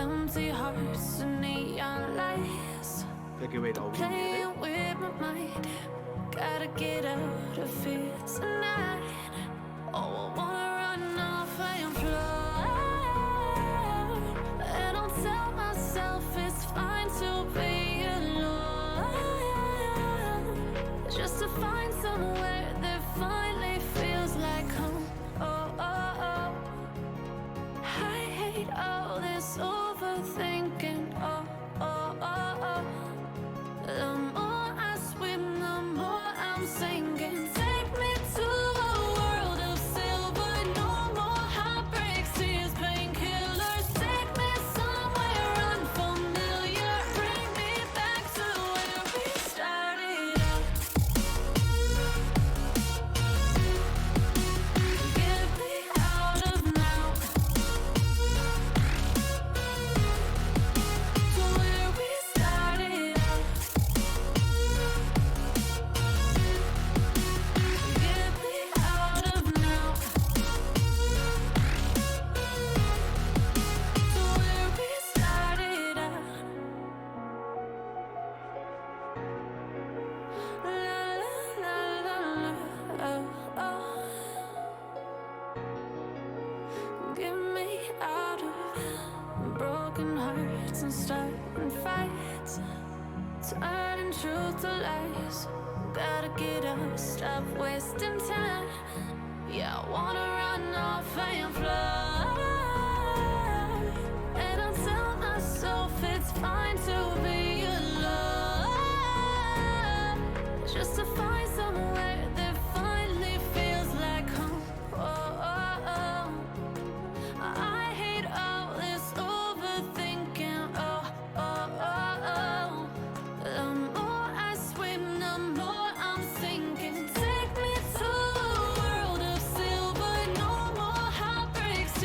empty hearts and neon lights, playing with my mind. Gotta get out of here tonight. Oh, I wanna run off and fly, and I'll tell myself it's fine to be alone, just to find somewhere that finally feels like home. Oh, oh, oh. I hate all this overthinking. Oh, oh, oh, oh. The more I swim, the more I'm sinking. Take me to a world of silver. No more heartbreaks, tears, painkillers. Take me somewhere unfamiliar. Bring me back to where we started out. Get me out of now, to where we started out. Get me out of now, to where we started out. La la la la la, oh, oh. Get me out of broken hearts and starting fights, turning truth to lies. Gotta get up, stop wasting time. Yeah, I wanna run off and fly, and I'll tell myself it's fine to be alone, just to find somewhere that finally feels like home. Oh, oh, oh. I hate all this overthinking. Oh, oh, oh, oh. The more I swim, the more I'm sinking. Take me to a world of silver. No more heartbreaks,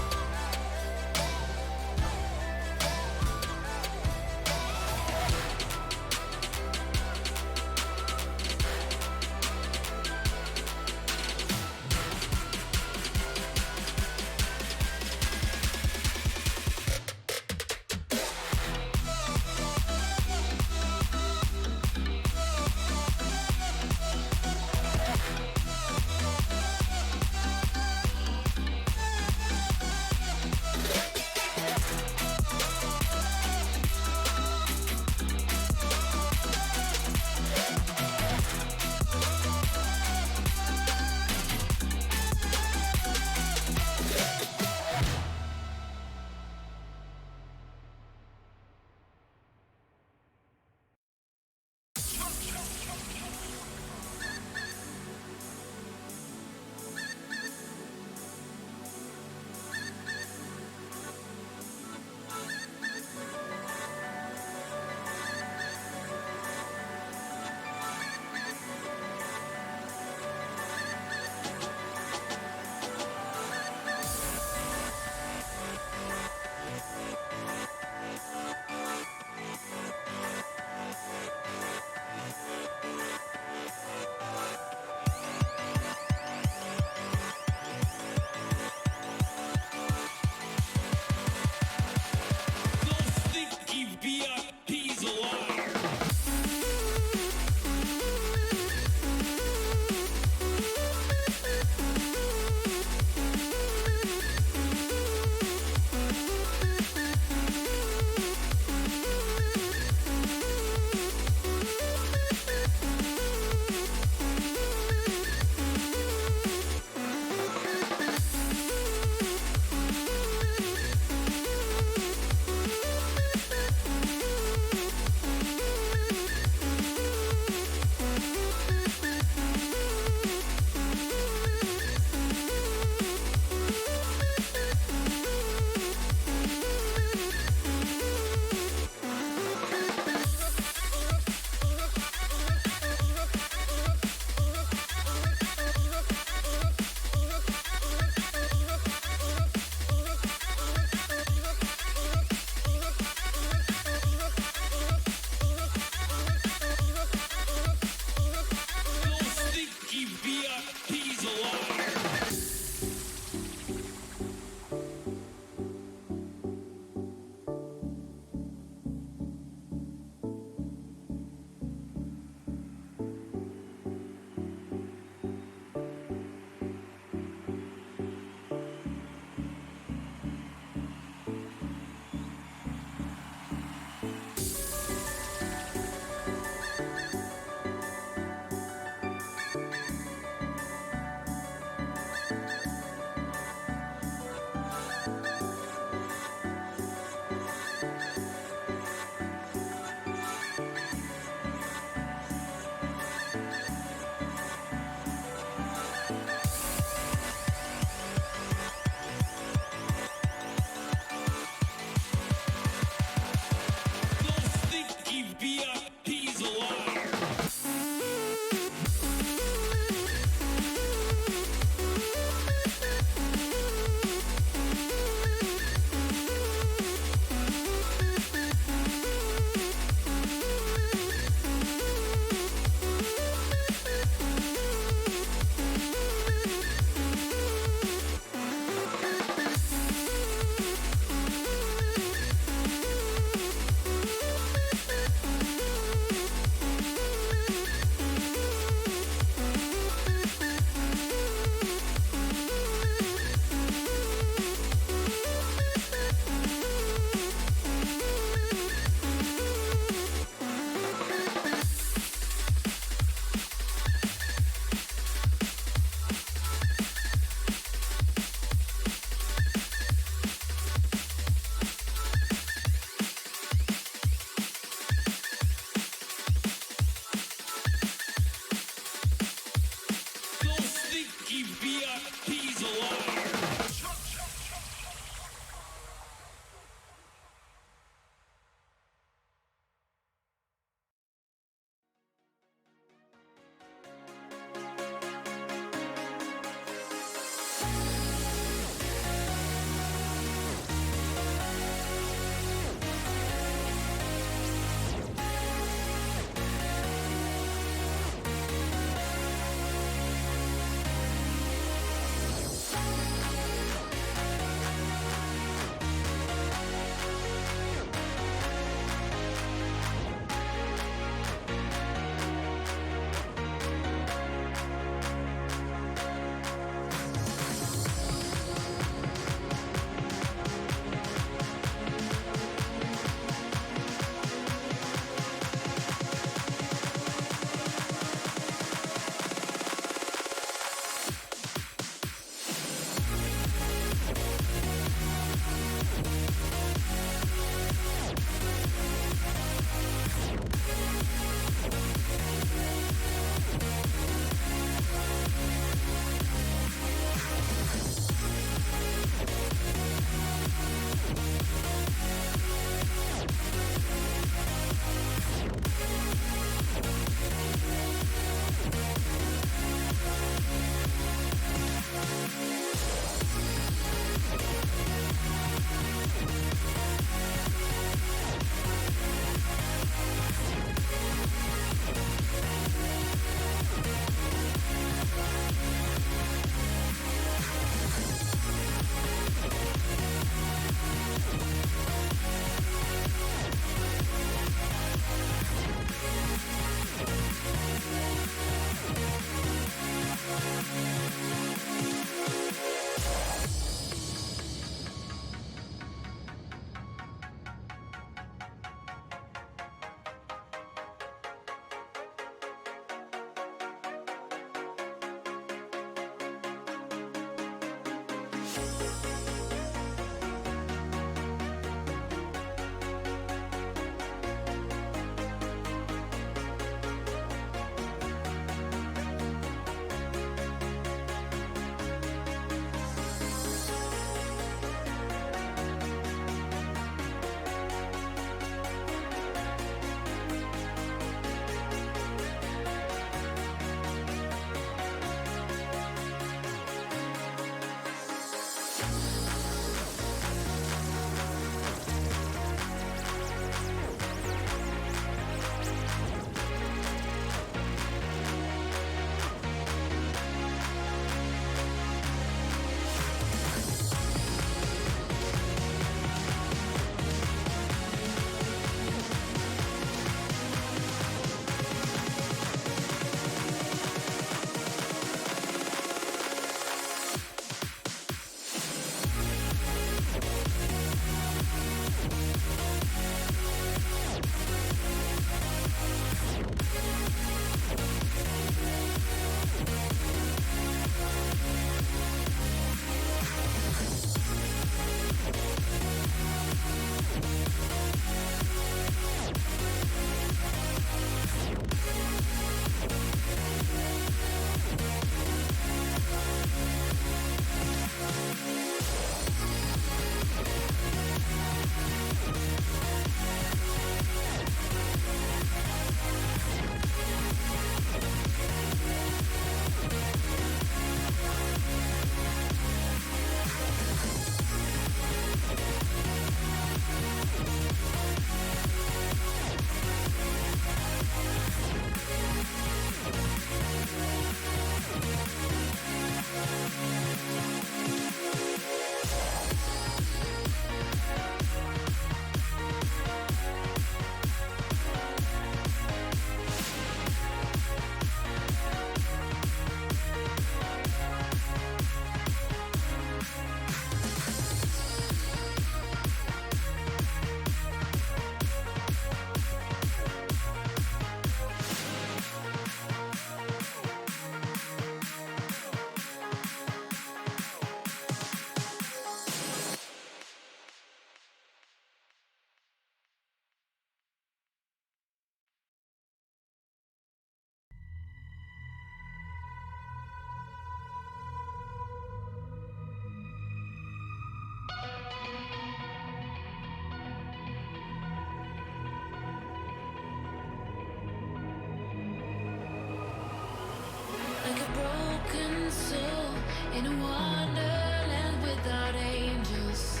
in a wonderland without angels.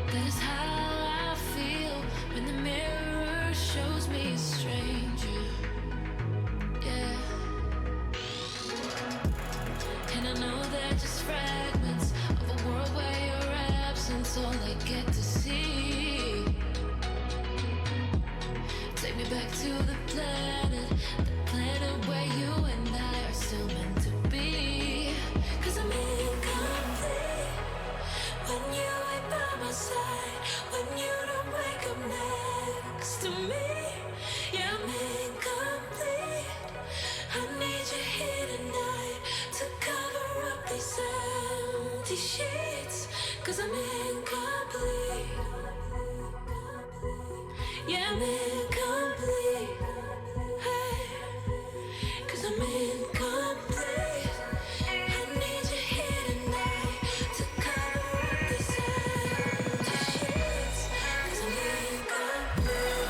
That is how I feel when the mirror shows me a stranger. Yeah. And I know they're just fragments of a world where your absence all I get to see. Take me back to the planet where you and I are still meant to be. 'Cause I'm incomplete when you ain't by my side, when you don't wake up next to me. Yeah, I'm incomplete. I need you here tonight to cover up these empty sheets. 'Cause I'm incomplete. Yeah, I'm incomplete. Hey, 'cause I'm incomplete. I need you here tonight to cover up these empty sheets. 'Cause I'm incomplete.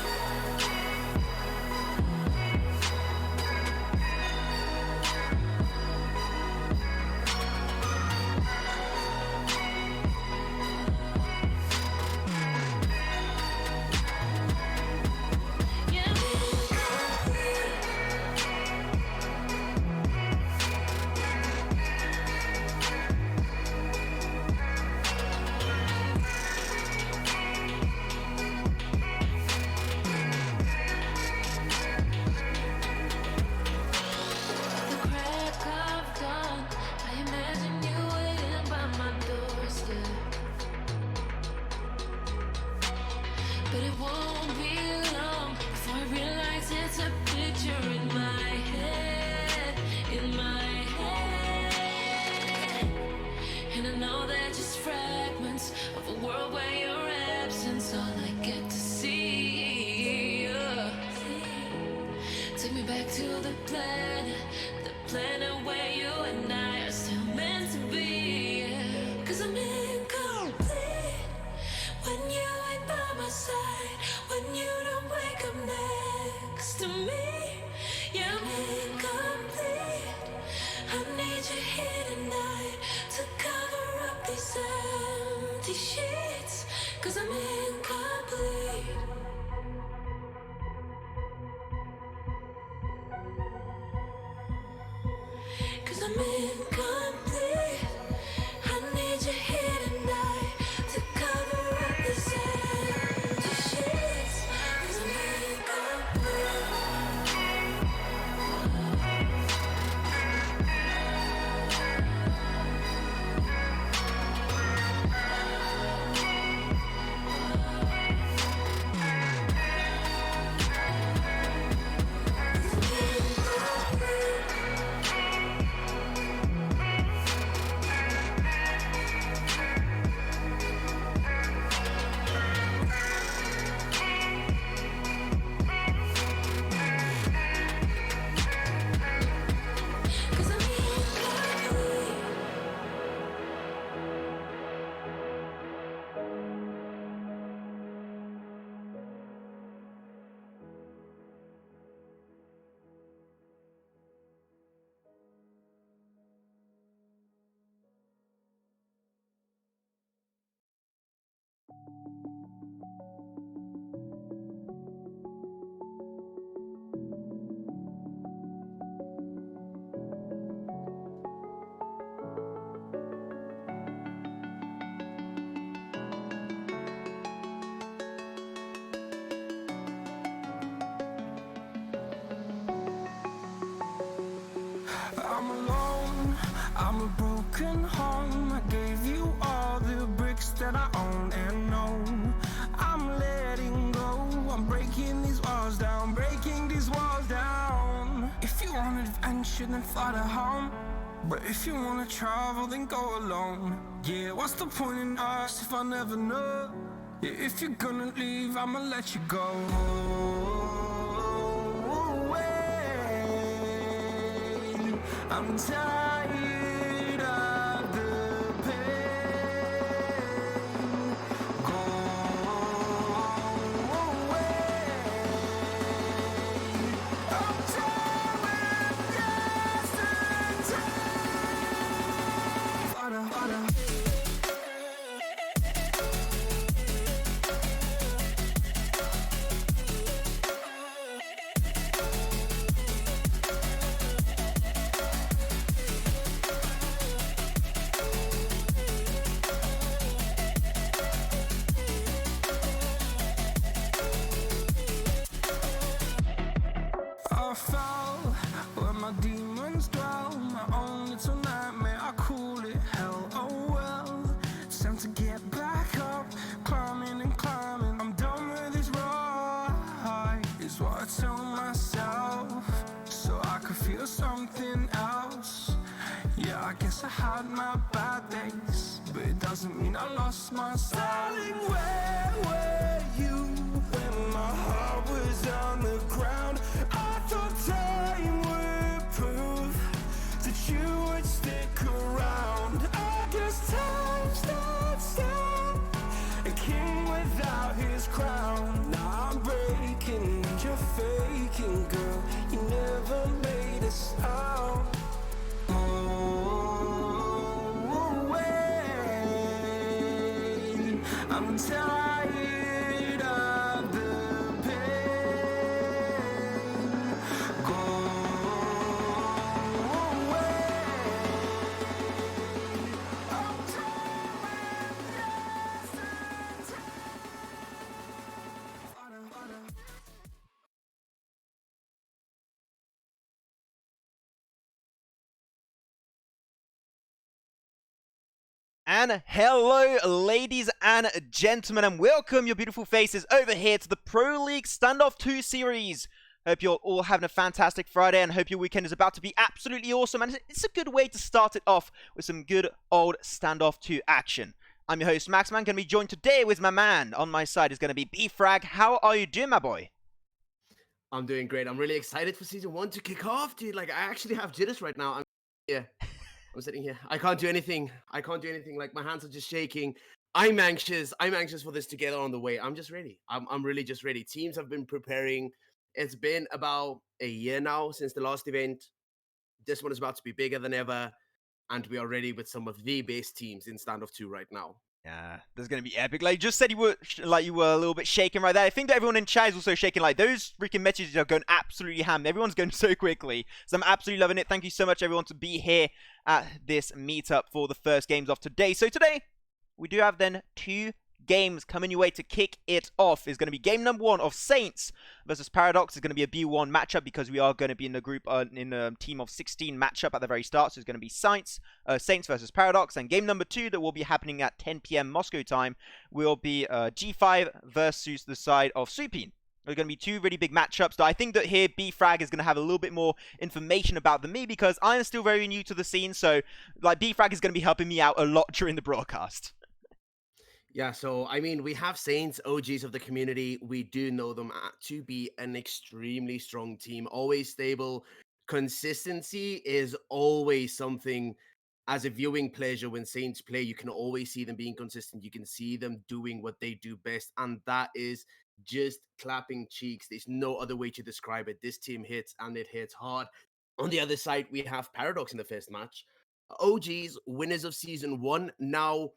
But it won't be long before I realize it's a picture in my head, in my head. And I know they're just fragments of a world where your absence all I get to see. Take me back to the planet where you and I are still meant to be. 'Cause I'm incomplete when you ain't by my side, when you don't wake up next to me. Yeah, I'm incomplete. I need you here tonight to cover up these empty sheets. 'Cause I'm incomplete. Cause I'm incomplete. I need you here tonight to cover up these empty sheets. 'Cause I'm incomplete. I'm alone, I'm a broken home. I gave you all the bricks that I own and know. I'm letting go, I'm breaking these walls down, breaking these walls down. If you want adventure, then fly to home. But if you wanna travel, then go alone. Yeah, what's the point in us if I never know? Yeah, if you're gonna leave, I'ma let you go. I'm tired of the pain. Go away. I'm tired of yesterday. Yes, I had my bad days, but it doesn't mean I lost my style. Darling, where were you when my heart was on the ground? I thought time would prove that you would stick around. I guess time stood still, a king without his crown. Now I'm breaking and you're faking, girl. You never made a sound. Oh, wait, I'm tired of the pain. Go away. I'm tired of And hello, ladies and gentlemen, and welcome your beautiful faces over here to the Pro League Standoff 2 series. Hope you're all having a fantastic Friday and hope your weekend is about to be absolutely awesome. And it's a good way to start it off with some good old Standoff 2 action. I'm your host, Maxman, going to be joined today with my man. On my side is going to be B-Frag. How are you doing, my boy? I'm doing great. I'm really excited for season 1 to kick off, dude. Like, I actually have jitters right now. I'm sitting here. I can't do anything. Like, my hands are just shaking. I'm anxious. I'm anxious for this to get on the way. I'm just ready. I'm really just ready. Teams have been preparing. It's been about a year now since the last event. This one is about to be bigger than ever. And we are ready with some of the best teams in Standoff 2 right now. Yeah, this is going to be epic. Like, you just said you were a little bit shaken right there. I think that everyone in chat is also shaking. Like, those freaking messages are going absolutely ham. Everyone's going so quickly. So I'm absolutely loving it. Thank you so much, everyone, to be here at this meetup for the first games of today. So today, we do have then 2 games coming your way to kick it off. Is going to be game number 1 of Saints versus Paradox. It's going to be a B1 matchup because we are going to be in the group in a team of 16 matchup at the very start. So it's going to be Saints versus Paradox. And game number 2 that will be happening at 10 p.m. Moscow time will be G5 versus the side of Supine. There are going to be 2 really big matchups. So I think that here B-Frag is going to have a little bit more information about than me because I'm still very new to the scene. So like B-Frag is going to be helping me out a lot during the broadcast. Yeah, so I mean, we have Saints, OGs of the community. We do know them to be an extremely strong team, always stable. Consistency is always something as a viewing pleasure when Saints play. You can always see them being consistent. You can see them doing what they do best, and that is just clapping cheeks. There's no other way to describe it. This team hits, and it hits hard. On the other side, we have Paradox in the first match. OGs, winners of season 1. Now,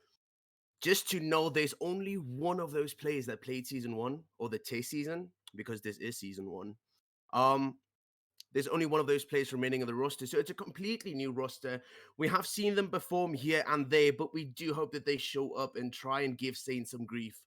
just to know there's only one of those players that played season 1 or the test season, because this is season 1. There's only one of those players remaining on the roster, so it's a completely new roster. We have seen them perform here and there, but we do hope that they show up and try and give Saints some grief.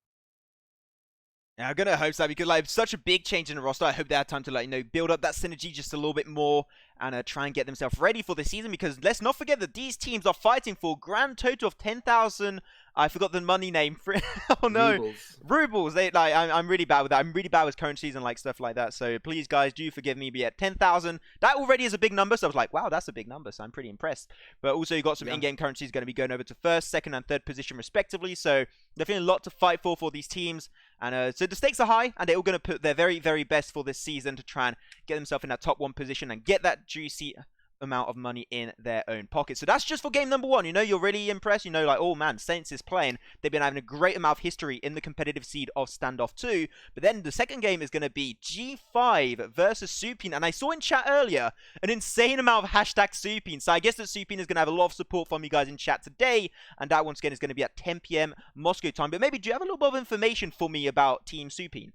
Yeah, I'm going to hope so because like such a big change in the roster. I hope they have time to build up that synergy just a little bit more and try and get themselves ready for the season because let's not forget that these teams are fighting for a grand total of 10,000. I forgot the money name for it. Oh no, rubles. I'm really bad with that. I'm really bad with currencies and like stuff like that. So please, guys, do forgive me. But yeah, 10,000. That already is a big number. So I was like, wow, that's a big number. So I'm pretty impressed. But also, you got some in-game currencies going to be going over to first, second, and third position respectively. So definitely a lot to fight for these teams. And so the stakes are high, and they're all going to put their very, very best for this season to try and get themselves in that top 1 position and get that juicy amount of money in their own pocket. So that's just for game number 1. You're really impressed. Like, oh man, Saints is playing. They've been having a great amount of history in the competitive seed of Standoff 2. But then the second game is going to be G5 versus Supine. And I saw in chat earlier an insane amount of hashtag Supine. So I guess that Supine is going to have a lot of support from you guys in chat today. And that once again is going to be at 10 p.m. Moscow time. But maybe do you have a little bit of information for me about Team Supine?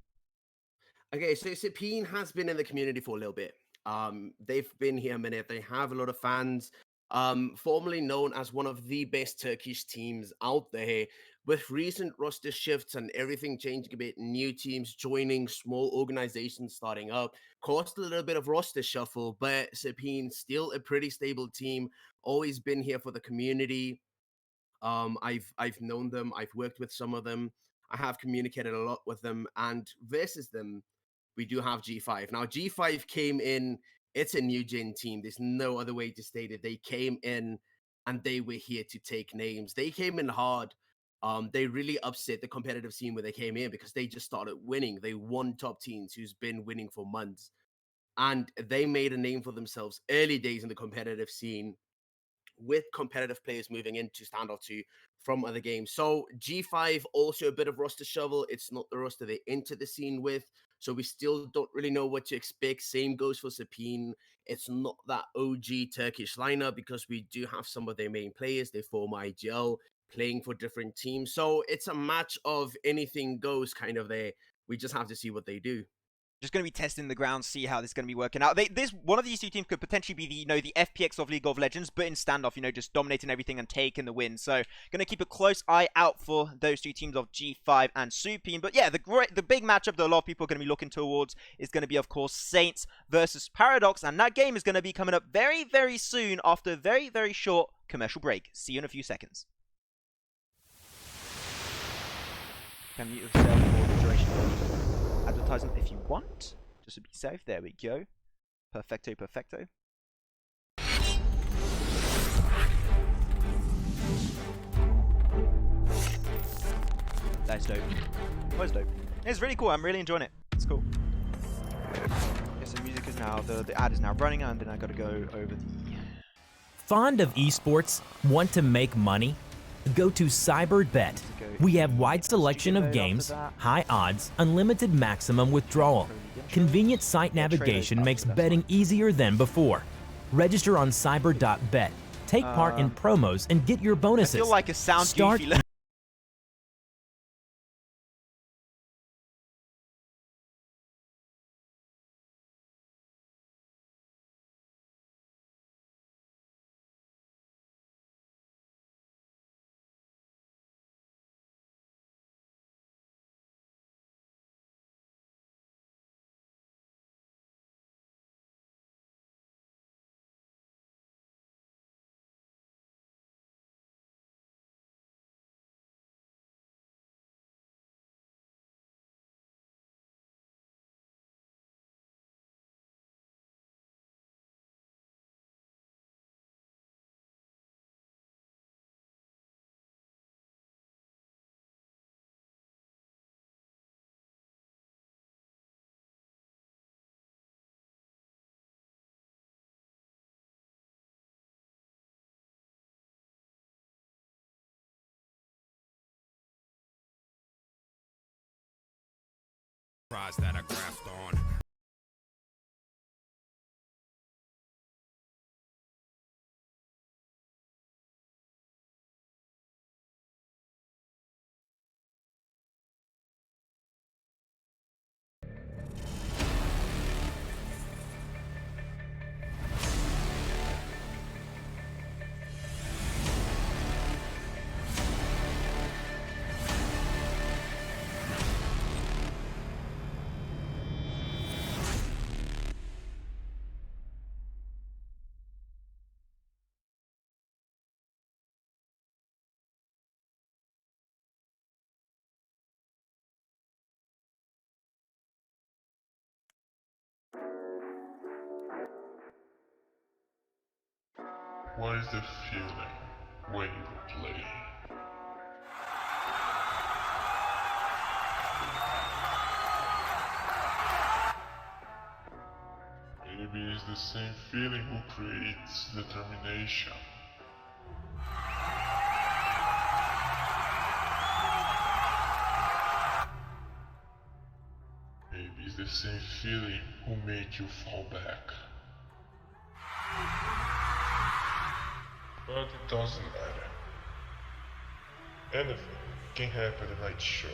Okay, so Supine has been in the community for a little bit. They've been here a minute. They have a lot of fans. Formerly known as one of the best Turkish teams out there. With recent roster shifts and everything changing a bit, new teams joining, small organizations starting up, caused a little bit of roster shuffle, but Supine still a pretty stable team. Always been here for the community. I've known them. I've worked with some of them. I have communicated a lot with them, and versus them, we do have G5. Now, G5 came in, it's a new gen team. There's no other way to state it. They came in and they were here to take names. They came in hard. They really upset the competitive scene when they came in because they just started winning. They won top teams who's been winning for months, and they made a name for themselves early days in the competitive scene, with competitive players moving into Standoff 2 from other games. So G5 also a bit of roster shovel. It's not the roster they enter the scene with. So we still don't really know what to expect. Same goes for Supine. It's not that OG Turkish lineup because we do have some of their main players. They form IGL playing for different teams. So it's a match of anything goes kind of there. We just have to see what they do. Just going to be testing the ground, see how this is going to be working out. One of these two teams could potentially be the FPX of League of Legends, but in standoff, just dominating everything and taking the win. So going to keep a close eye out for those two teams of G5 and Supine. But yeah, the big matchup that a lot of people are going to be looking towards is going to be, of course, Saints versus Paradox, and that game is going to be coming up very, very soon after a very, very short commercial break. See you in a few seconds. Can mute yourself for the duration of advertisement if you want, just to be safe. There we go. Perfecto, perfecto. That's dope. That was dope. It's really cool. I'm really enjoying it. It's cool. Yes, the music is now, the ad is now running, and then I gotta go over the... Fond of esports? Want to make money? Go to CyberBet. We have wide selection of games, high odds, unlimited maximum withdrawal. Convenient site navigation makes betting easier than before. Register on cyber.bet. Take part in promos and get your bonuses. I feel like a sound Start goofy. That I grasped on. What is the feeling when you play? Maybe it's the same feeling who creates determination. Maybe it's the same feeling who made you fall back. But it doesn't matter. Anything can happen in a night show.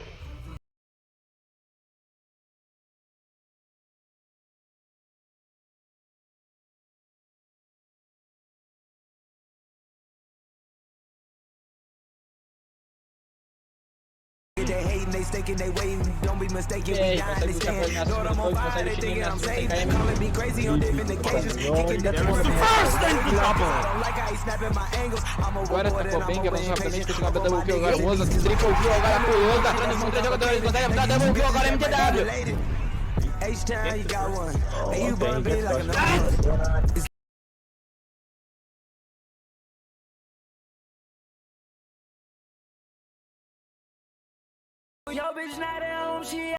They hating, they staking, they waiting. Don't be mistaken, we not understand. Lord, I'm on fire, they thinking I'm safe. Calling me crazy on different occasions. Kicking the first thing you don't like how he snapping my angles. I'm a Agora tacou bem, que avançou rapidamente, continua pra double kill agora, o Moza, triple kill agora pro Moza, transmissão 3 jogadores, consegue dar double kill agora, MTW. H-Town, you got one. And you burn big like a Yo, bitch, not at home, she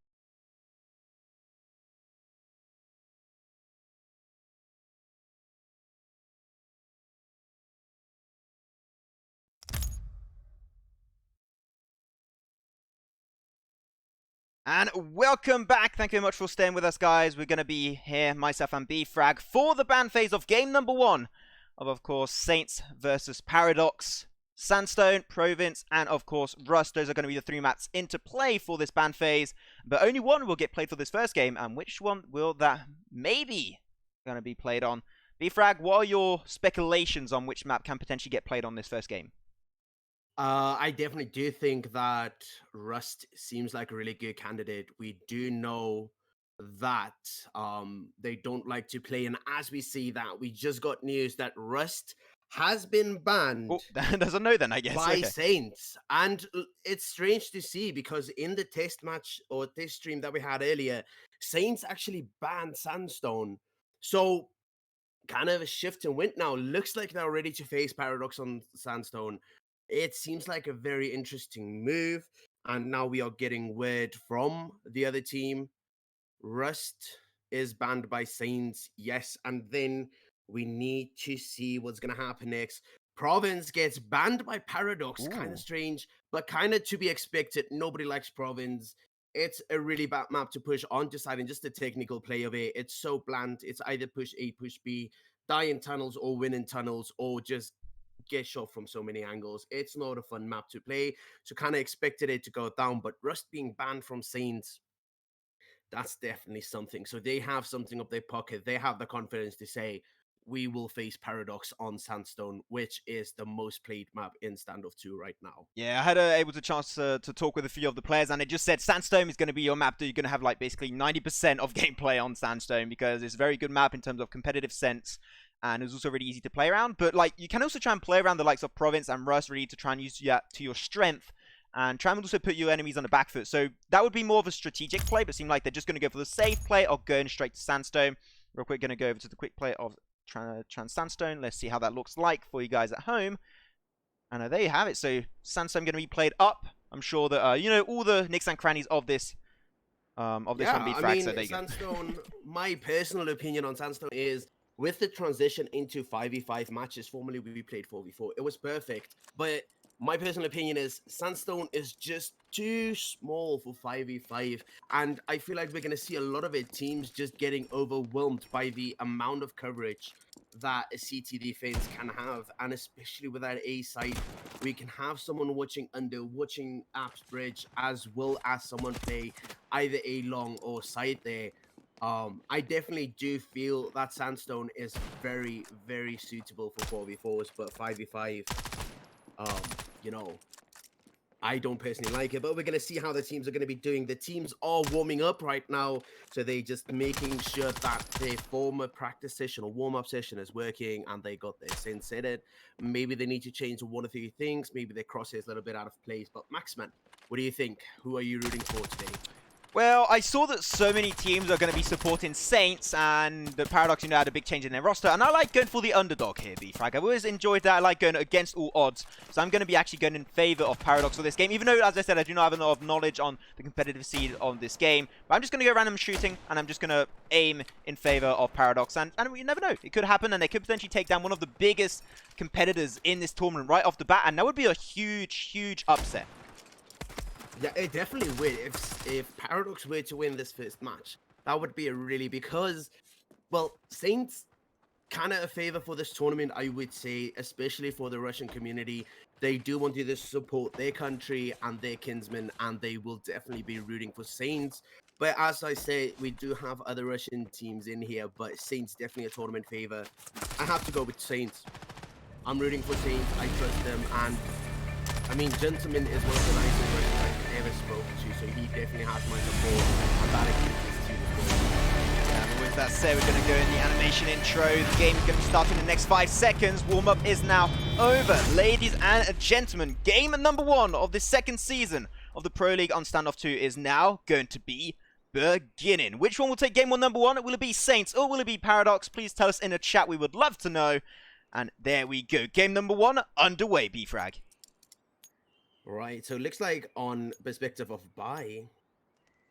And welcome back. Thank you very much for staying with us, guys. We're going to be here, myself and B-Frag, for the ban phase of game number 1 of course, Saints versus Paradox, Sandstone, Province, and of course, Rust. Those are going to be the 3 maps into play for this ban phase, but only one will get played for this first game. And which one will that maybe going to be played on? B-Frag, what are your speculations on which map can potentially get played on this first game? I definitely do think that Rust seems like a really good candidate. We do know that they don't like to play, and as we see that, we just got news that Rust has been banned Oh, there's a no then, I guess. by Okay. Saints, and it's strange to see because in the test match or test stream that we had earlier, Saints actually banned Sandstone. So kind of a shift in wind now. Looks like they're ready to face Paradox on Sandstone. It seems like a very interesting move. And now we are getting word from the other team. Rust is banned by Saints, yes. And then we need to see what's going to happen next. Province gets banned by Paradox. Kind Ooh. of strange, but kind of to be expected. Nobody likes Province. It's a really bad map to push on, deciding just the technical play of it. It's so bland. It's either push A, push B, die in tunnels or win in tunnels, or just get shot from so many angles. It's not a fun map to play. So kind of expected it to go down, but Rust being banned from Saints, that's definitely something. So they have something up their pocket. They have the confidence to say, we will face Paradox on Sandstone, which is the most played map in Standoff 2 right now. Yeah, I had able to chance to talk with a few of the players, and it just said Sandstone is going to be your map that you're going to have like basically 90% of gameplay on Sandstone, because it's a very good map in terms of competitive sense, and it's also really easy to play around. But like, you can also try and play around the likes of Province and Rust, really, to try and use that to your strength, and try and also put your enemies on the back foot. So that would be more of a strategic play, but it seemed like they're just going to go for the safe play of going straight to Sandstone. Real quick, going to go over to the quick play of Trans Sandstone. Let's see how that looks like for you guys at home. And there you have it. So Sandstone going to be played up. I'm sure that you know all the nicks and crannies of this one. I mean, Sandstone. My personal opinion on Sandstone is, with the transition into 5v5 matches, formerly we played 4v4. It was perfect, but my personal opinion is Sandstone is just too small for 5v5, and I feel like we're going to see a lot of it, teams just getting overwhelmed by the amount of coverage that a CT defense can have, and especially with that A side, we can have someone watching under, watching apps bridge, as well as someone play either A long or side there. I definitely do feel that Sandstone is very, very suitable for 4v4s, but 5v5, you know, I don't personally like it, but we're going to see how the teams are going to be doing. The teams are warming up right now, so they're just making sure that their former practice session or warm-up session is working, and they got their sense in it. Maybe they need to change one or two things. Maybe their crosshairs a little bit out of place. But Maxman, what do you think? Who are you rooting for today? Well, I saw that so many teams are going to be supporting Saints, and the Paradox, you know, had a big change in their roster, and I like going for the underdog here, B-Frag. I've always enjoyed that. I like going against all odds, so I'm going to be actually going in favor of Paradox for this game, even though, as I said, I do not have a lot of knowledge on the competitive seed on this game, but I'm just going to go random shooting, and I'm just going to aim in favor of Paradox, and you never know, it could happen, and they could potentially take down one of the biggest competitors in this tournament right off the bat, and that would be a huge, huge upset. Yeah, it definitely would. If Paradox were to win this first match, that would be a really, because, well, Saints kind of a favor for this tournament, I would say, especially for the Russian community. They do want to just support their country and their kinsmen, and they will definitely be rooting for Saints. But as I said, we do have other Russian teams in here, but Saints definitely a tournament favor. I have to go with Saints. I'm rooting for Saints. I trust them, and I mean, Gentleman is one of the nicest Russians I've ever spoken to, so he definitely has my support. I'm bad at this team as well. And with that said, we're going to go in the animation intro. The game is going to start in the next 5 seconds. Warm-up is now over. Ladies and gentlemen, game number 1 of the second season of the Pro League on Standoff 2 is now going to be beginning. Which one will take game 1 number 1? Will it be Saints or will it be Paradox? Please tell us in the chat. We would love to know. And there we go. Game number 1 underway, B-Frag. Right, so it looks like on perspective of buy,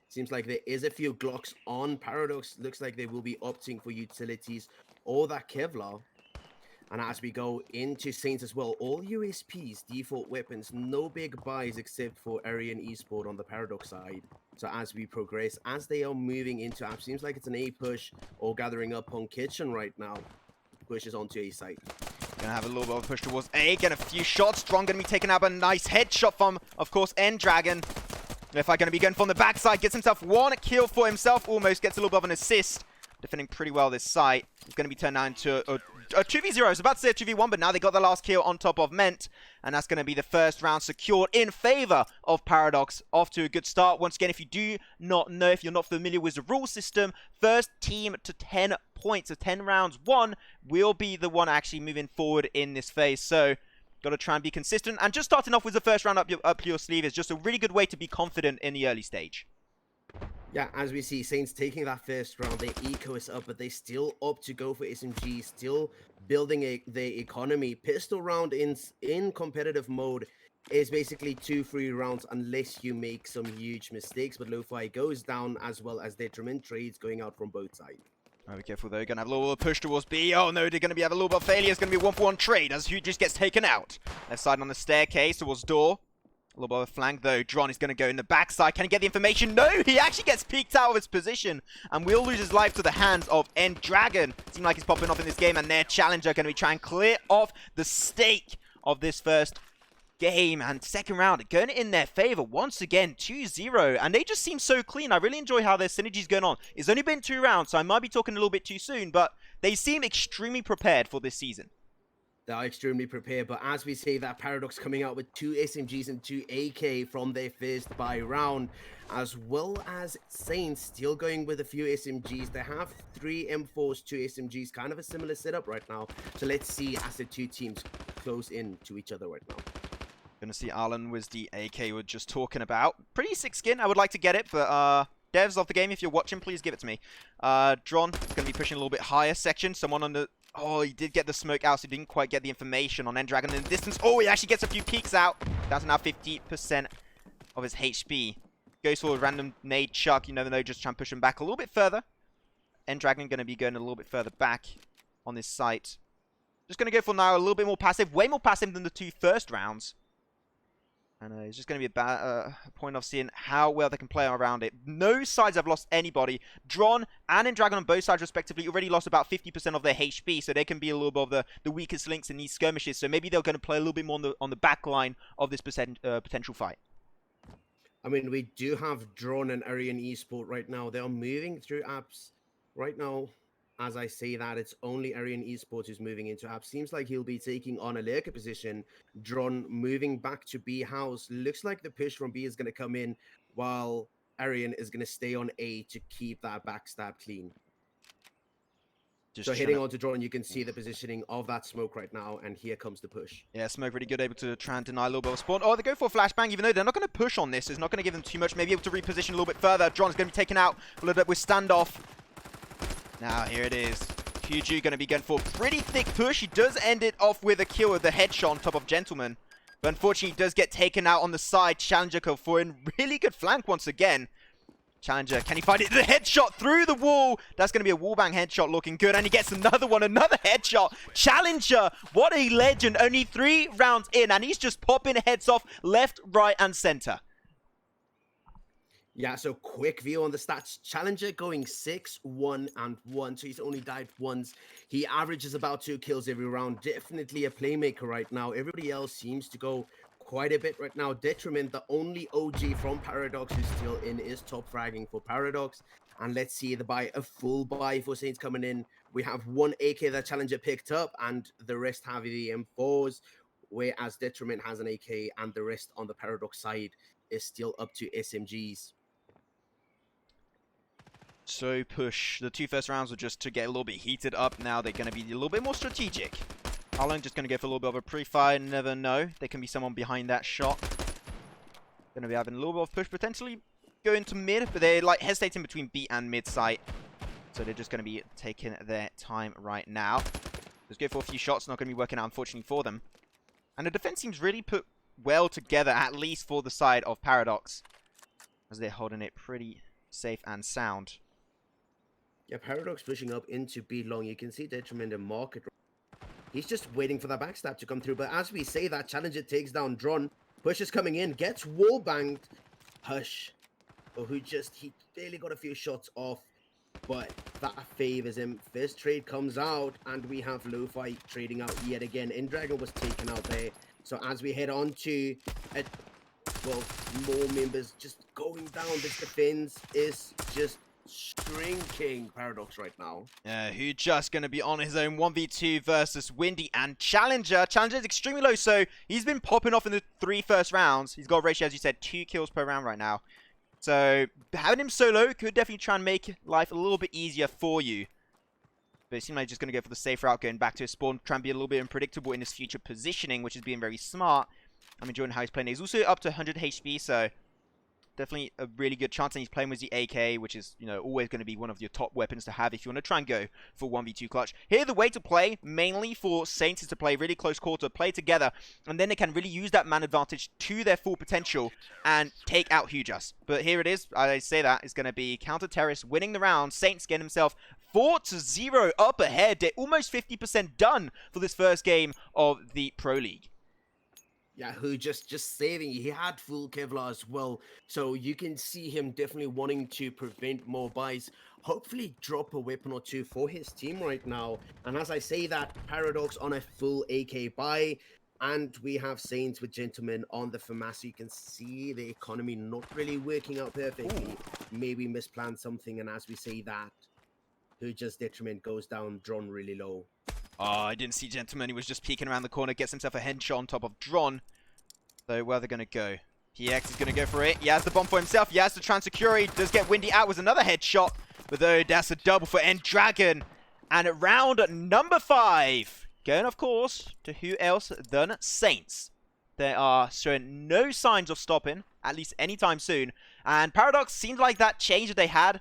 seems like there is a few Glocks on Paradox. Looks like they will be opting for utilities or that Kevlar. And as we go into Saints as well, all USPs, default weapons, no big buys except for Aryan Esport on the Paradox side. So as we progress, as they are moving into app, seems like it's an A push or gathering up on Kitchen right now. Pushes onto A site. Gonna have a little bit of a push towards A, get a few shots. Strong gonna be taking out a nice headshot from, of course, Dragon. If I gonna be going from the backside, gets himself one kill for himself, almost gets a little bit of an assist. Defending pretty well this site. It's going to be turned now into a 2v0. I was about to say a 2v1, but now they got the last kill on top of Ment. And that's going to be the first round secured in favor of Paradox. Off to a good start. Once again, if you do not know, if you're not familiar with the rule system, first team to 10 points of 10 rounds won will be the one actually moving forward in this phase. So, got to try and be consistent. And just starting off with the first round up your sleeve is just a really good way to be confident in the early stage. Yeah, as we see, Saints taking that first round, their eco is up, but they still opt to go for SMG, still building their economy. Pistol round in competitive mode is basically 2 free rounds unless you make some huge mistakes, but Lo-Fi goes down as well as Detriment trades going out from both sides. Oh, be careful though, gonna have a little push towards B. Oh no, they're gonna have a little bit of failure. It's gonna be a 1-for-1 trade as Hugh just gets taken out. Left side on the staircase towards door. A little bit of a flank though. Dron is going to go in the backside. Can he get the information? No, he actually gets peeked out of his position and will lose his life to the hands of Dragon. Seems like he's popping off in this game, and their challenger going to be trying to clear off the stake of this first game. And second round going in their favor once again, 2-0, and they just seem so clean. I really enjoy how their synergy's going on. It's only been 2 rounds, so I might be talking a little bit too soon, but they seem extremely prepared for this season. They are extremely prepared, but as we say, that Paradox coming out with 2 SMGs and 2 AK from their first buy round, as well as Saints still going with a few SMGs. They have 3 M4s, 2 SMGs, kind of a similar setup right now. So let's see as the two teams close in to each other right now. Gonna see Alan with the AK we were just talking about. Pretty sick skin. I would like to get it, but devs of the game, if you're watching, please give it to me. Dron is gonna be pushing a little bit higher section. Someone on the... Oh, he did get the smoke out, so he didn't quite get the information on Dragon in the distance. Oh, he actually gets a few peeks out. That's now 50% of his HP. Goes for a random nade chuck. You never know, just try and push him back a little bit further. Dragon going to be going a little bit further back on this site. Just going to go for now a little bit more passive. Way more passive than the 2 first rounds. And it's just going to be a point of seeing how well they can play around it. No sides have lost anybody. Dron and Dragon on both sides, respectively, already lost about 50% of their HP, so they can be a little bit of the weakest links in these skirmishes. So maybe they're going to play a little bit more on the back line of this potential fight. I mean, we do have Dron and Aryan Esport right now. They are moving through apps right now. As I say that, it's only Aryan Esports who's moving into app. Seems like he'll be taking on a lurker position. Dron moving back to B house. Looks like the push from B is going to come in, while Aryan is going to stay on A to keep that backstab clean. So hitting onto Dron, you can see the positioning of that smoke right now, and here comes the push. Yeah, smoke really good, able to try and deny a little bit of spawn. Oh, they go for a flashbang, even though they're not going to push on this. It's not going to give them too much. Maybe able to reposition a little bit further. Dron's going to be taken out a little bit with standoff. Now, here it is. QG going to be going for a pretty thick push. He does end it off with a kill with the headshot on top of Gentleman. But unfortunately, he does get taken out on the side. Challenger go for a really good flank once again. Challenger, can he find it? The headshot through the wall. That's going to be a wallbang headshot looking good. And he gets another one, another headshot. Challenger, what a legend. Only 3 rounds in, and he's just popping heads off left, right, and center. Yeah, so quick view on the stats. Challenger going 6, 1, and 1. So he's only died once. He averages about 2 kills every round. Definitely a playmaker right now. Everybody else seems to go quite a bit right now. Detriment, the only OG from Paradox who's still in, is top fragging for Paradox. And let's see the buy, a full buy for Saints coming in. We have 1 AK that Challenger picked up, and the rest have the M4s, whereas Detriment has an AK, and the rest on the Paradox side is still up to SMGs. So push. The 2 first rounds were just to get a little bit heated up. Now they're going to be a little bit more strategic. Alan just going to go for a little bit of a pre-fire. Never know. There can be someone behind that shot. Going to be having a little bit of push. Potentially go into mid. But they're like hesitating between B and mid site. So they're just going to be taking their time right now. Just go for a few shots. Not going to be working out, unfortunately, for them. And the defense seems really put well together, at least for the side of Paradox, as they're holding it pretty safe and sound. Yeah, Paradox pushing up into B long. You can see Detriment in market. He's just waiting for that backstab to come through. But as we say that, Challenger takes down Dron. Push is coming in, gets wall banged. Hush, who he barely got a few shots off, but that favors him. First trade comes out, and we have Lo-Fi trading out yet again. Dragon was taken out there. So as we head on to, well, more members just going down. This defense is just shrinking Paradox right now. Who just going to be on his own 1v2 versus Windy and Challenger. Challenger's extremely low, so he's been popping off in the 3 first rounds. He's got a ratio, as you said, 2 kills per round right now. So having him solo could definitely try and make life a little bit easier for you. But it seems like he's just going to go for the safe route, going back to his spawn, try and be a little bit unpredictable in his future positioning, which is being very smart. I'm enjoying how he's playing. He's also up to 100 HP, so definitely a really good chance. And he's playing with the AK, which is, you know, always going to be one of your top weapons to have if you want to try and go for 1v2 clutch. Here, the way to play, mainly for Saints, is to play really close quarter, play together, and then they can really use that man advantage to their full potential and take out Hujas. But here it is. I say that it's going to be Counter Terrace winning the round. Saints getting himself 4-0 up ahead. They're almost 50% done for this first game of the Pro League. Yeah, who just saving. He had full Kevlar as well, so you can see him definitely wanting to prevent more buys. Hopefully drop a weapon or two for his team right now. And as I say that, Paradox on a full AK buy, and we have Saints with Gentlemen on the FAMAS. You can see the economy not really working out perfectly. Maybe misplanned something, and as we say that, who just Detriment goes down, Dron really low. Oh, I didn't see Gentleman. He was just peeking around the corner, gets himself a headshot on top of Dron. So where they're going to go? PX is going to go for it. He has the bomb for himself. He has the Transecurity. Does get Windy out with another headshot. But though, that's a double for Dragon. And at round number 5, going, of course, to who else than Saints. They are showing no signs of stopping, at least anytime soon. And Paradox seems like that change that they had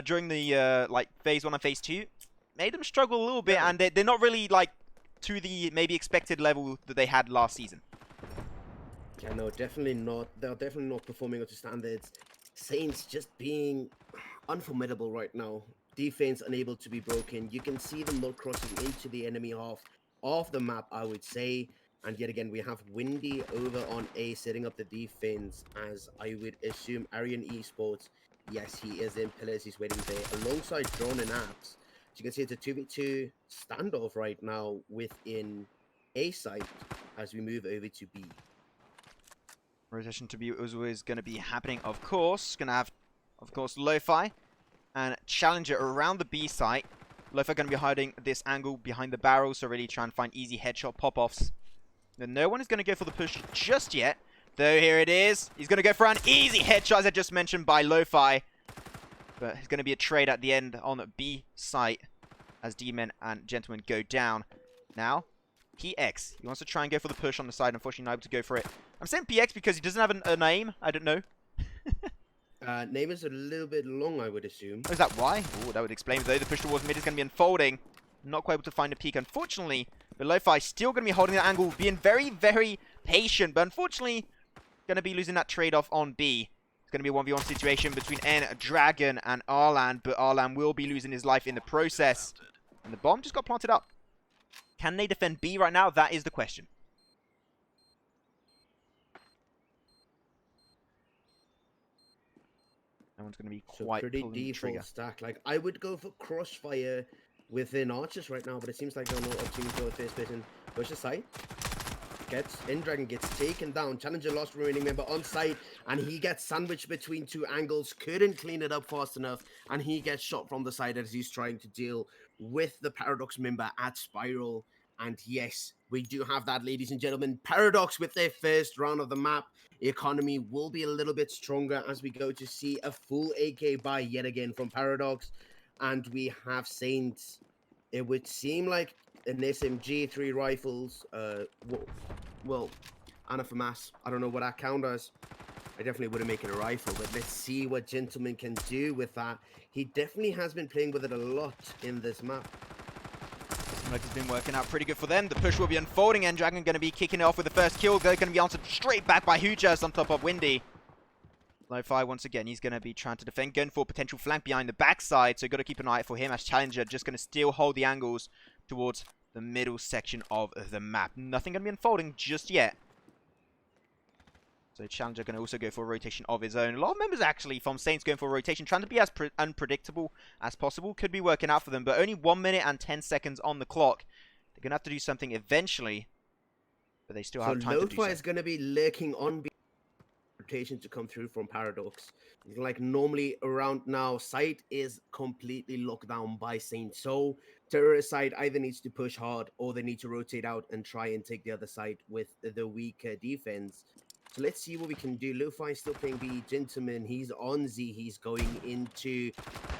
during the like phase 1 and phase 2 made them struggle a little bit, and they're not really like to the maybe expected level that they had last season. Yeah, no, definitely not. They're definitely not performing up to standards. Saints just being unformidable right now. Defense unable to be broken. You can see them not crossing into the enemy half of the map, I would say. And yet again, we have Windy over on A setting up the defense, as I would assume Aryan Esports. Yes, he is in pillars. He's waiting there alongside Drone and Apps. As you can see, it's a 2v2 standoff right now within A site as we move over to B. Rotation to B is always going to be happening, of course. Going to have, of course, Lo-Fi and Challenger around the B site. Lo-Fi going to be hiding this angle behind the barrel, so really try and find easy headshot pop-offs. Then no one is going to go for the push just yet. Though here it is. He's going to go for an easy headshot, as I just mentioned, by Lo-Fi. But it's going to be a trade at the end on the B site as D-Men and Gentlemen go down. Now, PX. He wants to try and go for the push on the side. Unfortunately, not able to go for it. I'm saying PX because he doesn't have a name. I don't know. Name is a little bit long, I would assume. Oh, is that why? Oh, that would explain it, though. The push towards mid is going to be unfolding. Not quite able to find a peak, unfortunately. But Lo-Fi still going to be holding that angle, being very, very patient. But unfortunately, going to be losing that trade-off on B. It's going to be a 1v1 situation between Dragon and Arlan. But Arlan will be losing his life in the process. And the bomb just got planted up. Can they defend B right now? That is the question. That one's going to be quite pretty pulling the trigger. default stack. Like, I would go for Crossfire within Archers right now, but it seems like they're not opting for first person. Push aside. Dragon gets taken down. Challenger lost remaining member on site, and he gets sandwiched between two angles. Couldn't clean it up fast enough, and he gets shot from the side as he's trying to deal with the Paradox member at Spiral. And yes, we do have that, ladies and gentlemen. Paradox with their first round of the map. Economy will be a little bit stronger as we go to see a full AK buy yet again from Paradox. And we have Saints. It would seem like an SMG, 3 rifles, well, and a FAMAS. I don't know what that count as. I definitely wouldn't make it a rifle, but let's see what Gentleman can do with that. He definitely has been playing with it a lot in this map. like it's been working out pretty good for them. The push will be unfolding, and Dragon going to be kicking it off with the first kill. They're going to be answered straight back by Hujas on top of Windy. Lo-Fi once again, he's going to be trying to defend, going for a potential flank behind the backside, so got to keep an eye out for him as Challenger just going to still hold the angles towards the middle section of the map. Nothing going to be unfolding just yet. So Challenger going to also go for a rotation of his own. A lot of members actually from Saints going for a rotation, trying to be as unpredictable as possible. Could be working out for them, but only 1 minute and 10 seconds on the clock. They're going to have to do something eventually, but they still have time to do so. Lo-Fi is going to be lurking on rotation to come through from Paradox. Like normally around now, site is completely locked down by Saints. So terrorist side either needs to push hard or they need to rotate out and try and take the other side with the weaker defense. So let's see what we can do. Lo-Fi is still playing B. Gentleman, he's on Z. He's going into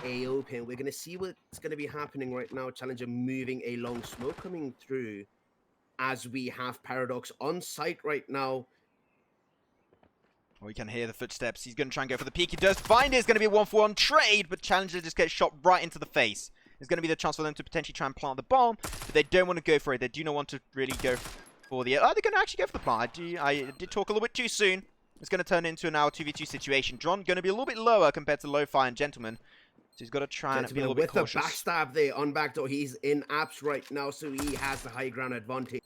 A open. We're going to see what's going to be happening right now. Challenger moving a long smoke coming through as we have Paradox on site right now. We can hear the footsteps. He's going to try and go for the peek. He does find it. It's going to be a 1-for-1 trade, but Challenger just gets shot right into the face. It's going to be the chance for them to potentially try and plant the bomb, but they don't want to go for it. They do not want to really go for the... Oh, they're going to actually go for the plant. I did talk a little bit too soon. It's going to turn into an hour 2v2 situation. Dron going to be a little bit lower compared to Lo-Fi and Gentleman. So he's got to try and be a little bit cautious. With the backstab there on backdoor, he's in apps right now, so he has the high ground advantage.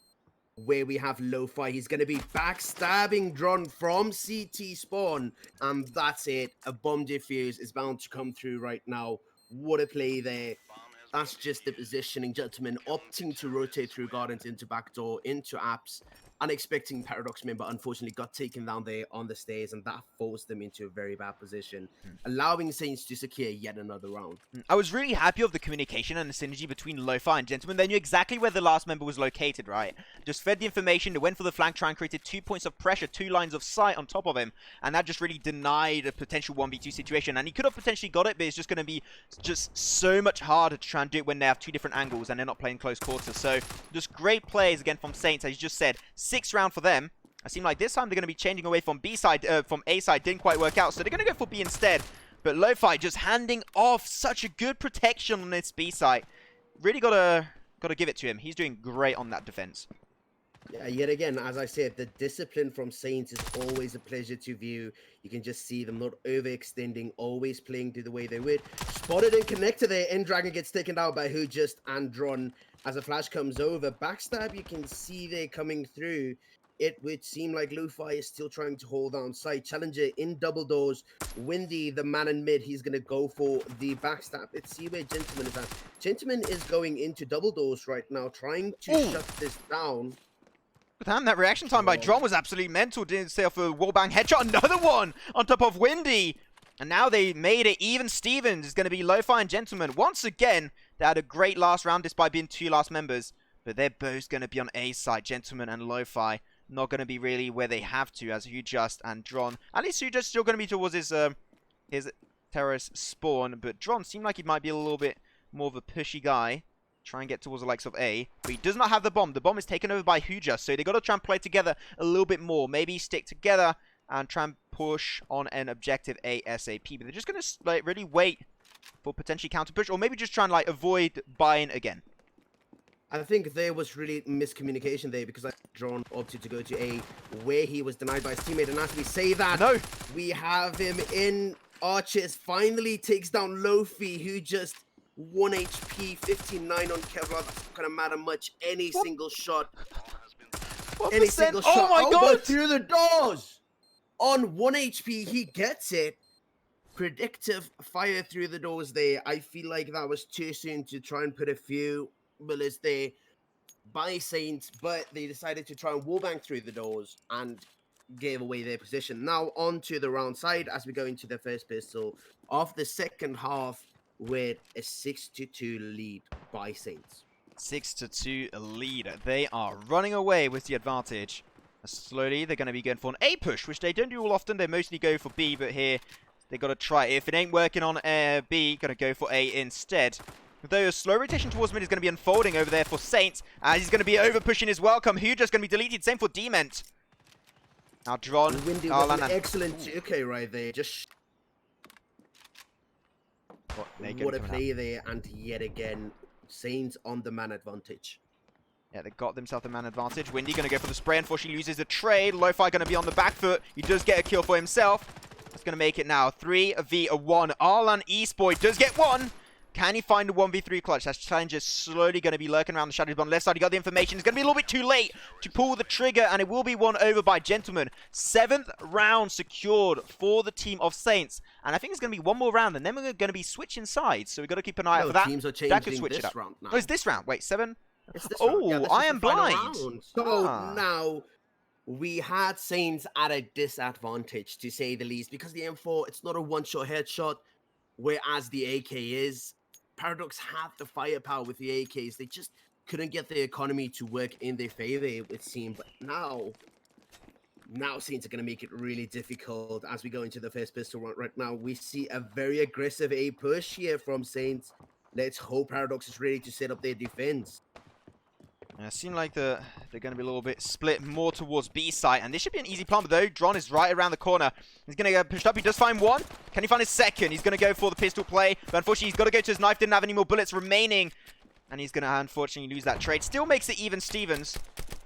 Where we have Lo-Fi, he's going to be backstabbing Dron from CT spawn, and that's it. A bomb defuse is bound to come through right now. What a play there. That's just the positioning. Gentleman opting to rotate through gardens into backdoor, into apps. Unexpecting Paradox member unfortunately got taken down there on the stairs, and that forced them into a very bad position, allowing Saints to secure yet another round. I was really happy of the communication and the synergy between Lo-Fi and Gentleman. They knew exactly where the last member was located, right? Just fed the information, they went for the flank, try and created 2 points of pressure, 2 lines of sight on top of him, and that just really denied a potential 1v2 situation. And he could have potentially got it, but it's just going to be just so much harder to try and do it when they have 2 different angles and they're not playing close quarters. So just great plays again from Saints, as you just said. 6th round for them. I seem like this time they're going to be changing away from B side, from A side. Didn't quite work out, so they're going to go for B instead. But Lo-Fi just handing off such a good protection on this B side. Really gotta give it to him. He's doing great on that defense. Yeah, yet again, as I said, the discipline from Saints is always a pleasure to view. You can just see them not overextending, always playing to the way they would. Spotted and connected there. N-Dragon gets taken out by Who Just and Dron as a flash comes over. Backstab, you can see there coming through. It would seem like Lo-Fi is still trying to hold on site. Challenger in double doors. Windy, the man in mid, he's going to go for the backstab. Let's see where Gentleman is at. Gentleman is going into double doors right now, trying to shut this down. Damn, that reaction time by Dron was absolutely mental. Didn't stay off a wallbang headshot. Another one on top of Windy. And now they made it even. Stevens is going to be Lo-Fi and Gentleman. Once again, they had a great last round despite being 2 last members. But they're both going to be on A side, Gentleman and Lo-Fi. Not going to be really where they have to, as Who Just and Dron. At least Who Just still going to be towards his terrorist spawn. But Dron seemed like he might be a little bit more of a pushy guy. Try and get towards the likes of A. But he does not have the bomb. The bomb is taken over by Who Just. So they got to try and play together a little bit more. Maybe stick together and try and push on an objective ASAP. But they're just going to like really wait for potentially counter push. Or maybe just try and like avoid buying again. I think there was really miscommunication there because Dron opted to go to A where he was denied by his teammate. And as we say that, no, we have him in. Arches finally takes down Lo-Fi, Who Just 1 HP, 59 on Kevlar. That's not going to matter much. Any single shot. Any single shot. Oh my god! Through the doors! On 1 HP, he gets it. Predictive fire through the doors there. I feel like that was too soon to try and put a few bullets there by Saints, but they decided to try and wallbang through the doors and gave away their position. Now on to the round side as we go into the first pistol of the second half with a 6-2 lead by Saints. 6-2 lead. They are running away with the advantage. Slowly, they're going to be going for an A push, which they don't do all often. They mostly go for B, but here they got to try it. If it ain't working on B, got to go for A instead. Though a slow rotation towards mid is going to be unfolding over there for Saints, as he's going to be over pushing his welcome. Who Just going to be deleted? Same for Dement. Now Dron. Windy with an excellent 2K right there. Just what a play there, and yet again Saints on the man advantage. Yeah, they got themselves the man advantage. Windy going to go for the spray. Unfortunately, loses the trade. Lo-Fi going to be on the back foot. He does get a kill for himself. That's going to make it now 3v1. Arlan Eastboy does get one. Can he find a 1v3 clutch? That challenger slowly going to be lurking around the shadows. But on the left side, he got the information. It's going to be a little bit too late to pull the trigger, and it will be won over by Gentleman. 7th round secured for the team of Saints. And I think it's going to be one more round, and then we're going to be switching sides. So we've got to keep an eye out for that. Teams are that could switch this it up. round now. Oh, it's this round. Wait, 7? It's this Oh, round. Yeah, this I is am the final blind. round. So now we had Saints at a disadvantage, to say the least, because the M4, it's not a one-shot headshot, whereas the AK is. Paradox had the firepower with the AKs. They just couldn't get the economy to work in their favor, it would seem. But now Saints are going to make it really difficult as we go into the first pistol round. Right now, we see a very aggressive A push here from Saints. Let's hope Paradox is ready to set up their defense. It seems like they're going to be a little bit split more towards B site, and this should be an easy plant, but though Dron is right around the corner. He's going to get pushed up. He does find one. Can he find his second? He's going to go for the pistol play, but unfortunately he's got to go to his knife. Didn't have any more bullets remaining, and he's going to unfortunately lose that trade. Still makes it even Stevens,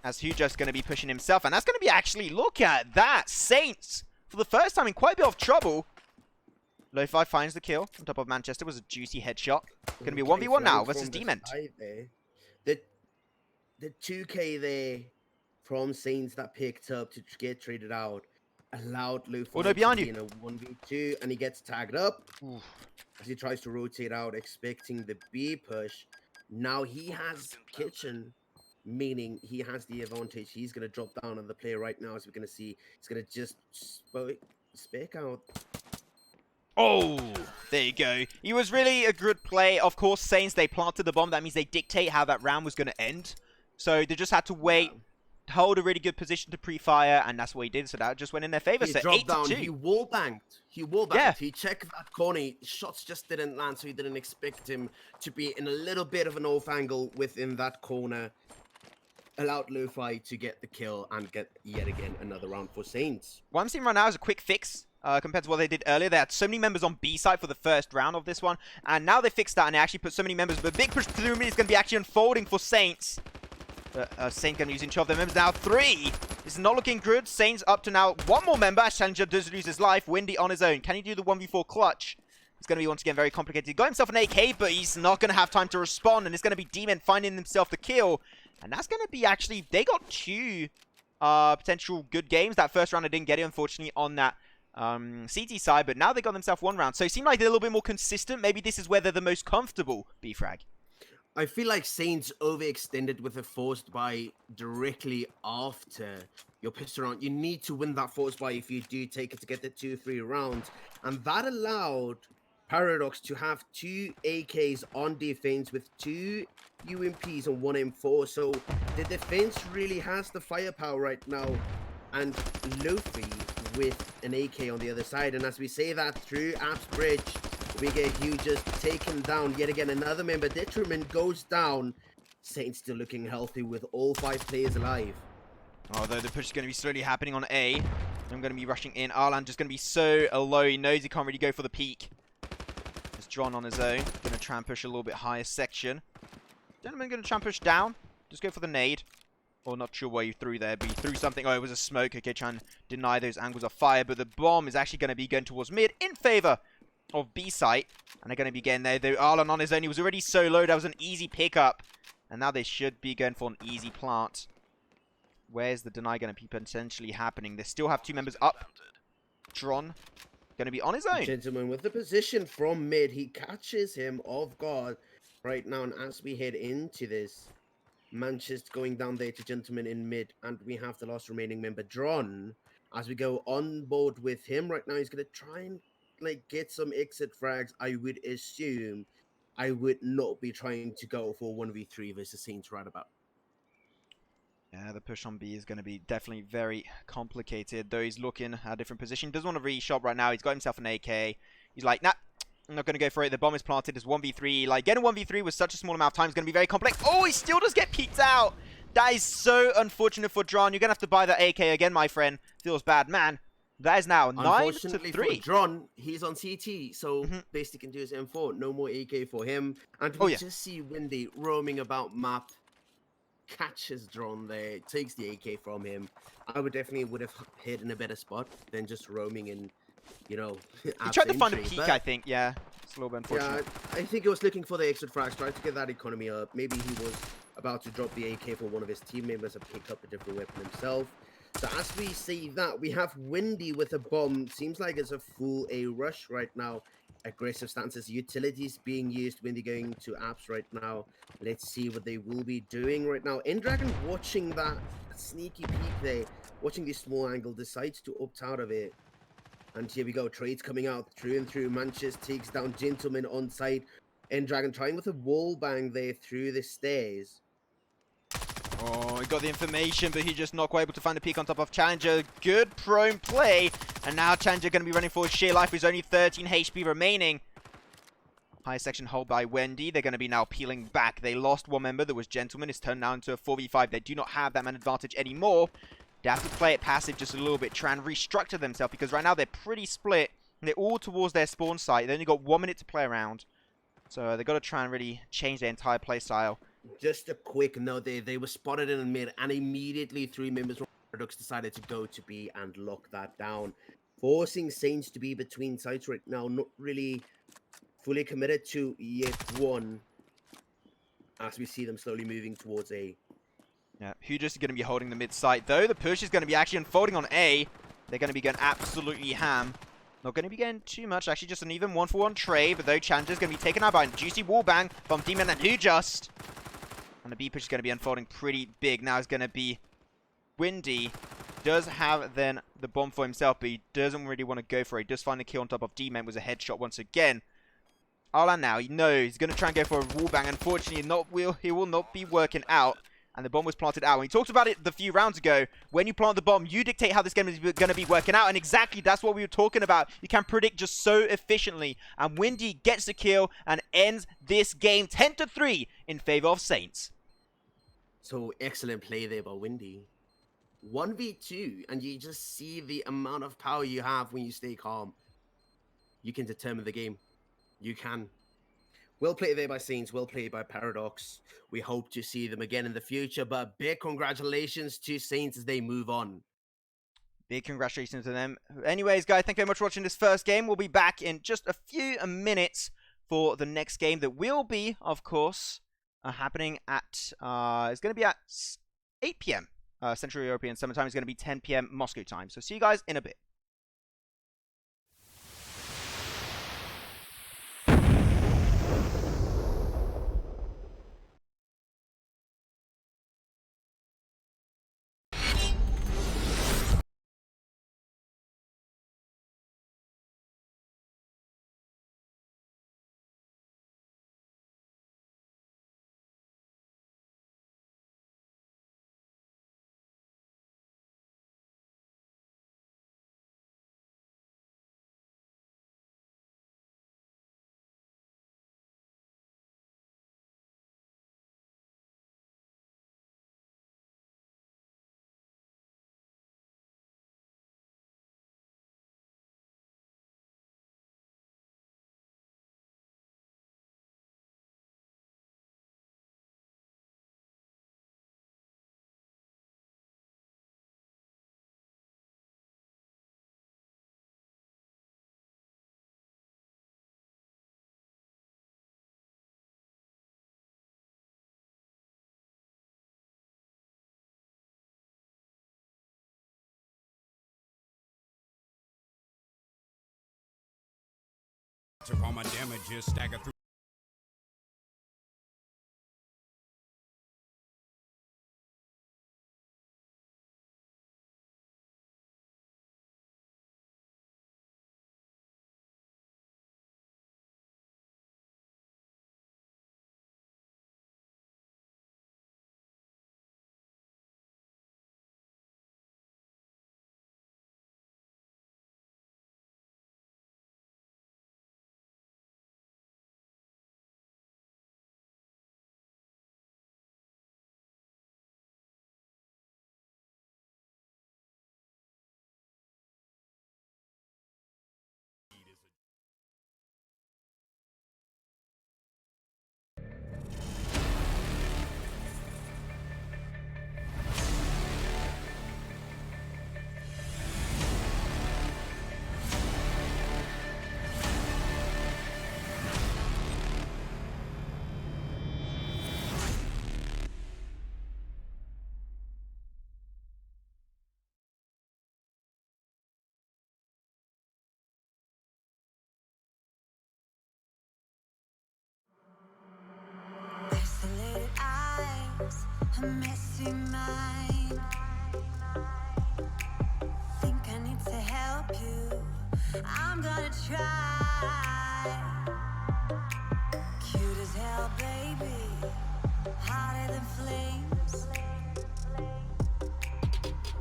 as Huja's going to be pushing himself, and that's going to be actually, look at that, Saints, for the first time in quite a bit of trouble. Lo-Fi finds the kill on top of Manchester. Was a juicy headshot. Going to be a 1v1 now versus D-Ment. The 2K there from Saints that picked up to get traded out allowed Lo-Fi to be in a 1v2, and he gets tagged up as he tries to rotate out, expecting the B push. Now he has Kitchen, meaning he has the advantage. He's going to drop down on the play right now, as we're going to see. He's going to just spec out. Oh, there you go. He was really a good play. Of course, Saints, they planted the bomb. That means they dictate how that round was going to end. So they just had to wait, hold a really good position to pre-fire, and that's what he did. So that just went in their favor. He So dropped 8-2. Down. He wallbanged. Yeah. He checked that corner. Shots just didn't land, so he didn't expect him to be in a little bit of an off angle within that corner. Allowed Lo-Fi to get the kill and get yet again another round for Saints. What I'm seeing right now is a quick fix. Compared to what they did earlier. They had so many members on B side for the first round of this one, and now they fixed that and they actually put so many members. But big push through me is going to be actually unfolding for Saints. Saints going to be using 2 of their members now. 3. This is not looking good. Saints up to now 1 more member. Challenger does lose his life. Windy on his own. Can he do the 1v4 clutch? It's going to be once again very complicated. He got himself an AK, but he's not going to have time to respond, and it's going to be D-Men finding himself the kill. And that's going to be actually, they got 2 potential good games. That first round I didn't get it, unfortunately, on that CT side, but now they got themselves 1 round. So it seemed like they're a little bit more consistent. Maybe this is where they're the most comfortable, B-Frag. I feel like Saints overextended with a forced buy directly after your pistol round. You need to win that forced buy if you do take it to get the 2-3 rounds. And that allowed Paradox to have 2 AKs on defense with 2 UMPs and 1 M4. So the defense really has the firepower right now. And Lo-Fi with an AK on the other side. And as we say that through Apps Bridge, we get Hugh just taken down. Yet again, another member, Detriment, goes down. Saints still looking healthy with all 5 players alive. Although the push is going to be slowly happening on A. I'm going to be rushing in. Arlan just going to be so low. He knows he can't really go for the peak. It's John on his own. Going to try and push a little bit higher section. Gentleman going to try and push down. Just go for the nade. Or not sure where you threw there, but you threw something. Oh, it was a smoke. Okay, try and deny those angles of fire. But the bomb is actually going to be going towards mid in favor of B site. And they're going to be getting there. Though Arlan on his own, he was already so low. That was an easy pickup. And now they should be going for an easy plant. Where's the deny going to be potentially happening? They still have 2 members up. Tron going to be on his own. Gentleman with the position from mid. He catches him off guard right now. And as we head into this, Manchester going down there to Gentleman in mid. And we have the last remaining member, Dron. As we go on board with him right now, he's going to try and get some exit frags. I would assume I would not be trying to go for 1v3 versus Saints right about. Yeah, the push on B is going to be definitely very complicated, though he's looking at a different position. He doesn't want to reshot right now. He's got himself an AK. He's like, nah, I'm not going to go for it. The bomb is planted. It's 1v3. Like, getting 1v3 with such a small amount of time is going to be very complex. Oh, he still does get peeked out. That is so unfortunate for Dron. You're going to have to buy that AK again, my friend. Feels bad. Man, That is now 9 to Unfortunately for 3. Dron, he's on CT, so Mhm. basically can do his M4. No more AK for him. And Oh, we yeah. just see Windy roaming about map, catches Dron there, takes the AK from him. I would have hit in a better spot than just roaming in, He abs tried to find a entry. peak, But I think. Yeah, it's a little bit yeah, unfortunate. I think he was looking for the exit frags, tried to get that economy up. Maybe he was about to drop the AK for one of his team members and pick up a different weapon himself. So as we see that, we have Windy with a bomb. Seems like it's a full A rush right now. Aggressive stances, utilities being used. Windy going to apps right now. Let's see what they will be doing right now. Dragon watching that sneaky peek there, watching this small angle, decides to opt out of it. And here we go, trades coming out through and through. Manches takes down Gentleman on site. Dragon trying with a wall bang there through the stairs. Oh, he got the information, but he's just not quite able to find the peak on top of Challenger. Good prone play. And now Challenger going to be running for sheer life. There's only 13 HP remaining. High section hold by Wendy. They're going to be now peeling back. They lost one member. That was Gentleman. It's turned now into a 4v5. They do not have that man advantage anymore. They have to play it passive just a little bit. Try and restructure themselves. Because right now they're pretty split. And they're all towards their spawn site. They only got 1 minute to play around. So they've got to try and really change their entire play style. Just a quick note, they were spotted in the mid, and immediately 3 members from Paradox decided to go to B and lock that down, forcing Saints to be between sites right now, not really fully committed to yet one, as we see them slowly moving towards A. Yeah, Hujas is going to be holding the mid site, though. The push is going to be actually unfolding on A. They're going to be going absolutely ham. Not going to be getting too much, actually, just an even 1-for-1 trade, but though Challenger's going to be taken out by a juicy wallbang from Demon and Hujust. And the B push is going to be unfolding pretty big. Now it's going to be Windy. Does have then the bomb for himself, but he doesn't really want to go for it. He does find the kill on top of D-Man. Was a headshot once again. Arlan now, he knows he's going to try and go for a wallbang. Unfortunately, he will not be working out. And the bomb was planted out. And we talked about it the few rounds ago. When you plant the bomb, you dictate how this game is going to be working out. And exactly, that's what we were talking about. You can predict just so efficiently. And Windy gets the kill and ends this game 10-3 in favor of Saints. So excellent play there by Windy. 1v2, and you just see the amount of power you have when you stay calm. You can determine the game. You can. Well played there by Saints, well played by Paradox. We hope to see them again in the future, but big congratulations to Saints as they move on. Big congratulations to them. Anyways, guys, thank you very much for watching this first game. We'll be back in just a few minutes for the next game that will be, of course, happening at, it's going to be at 8 p.m. Central European Summer Time. It's going to be 10 p.m. Moscow time. So see you guys in a bit. All my damages stagger through. messy mind. Think I need to help you. I'm gonna try. Cute as hell, baby. Hotter than flames.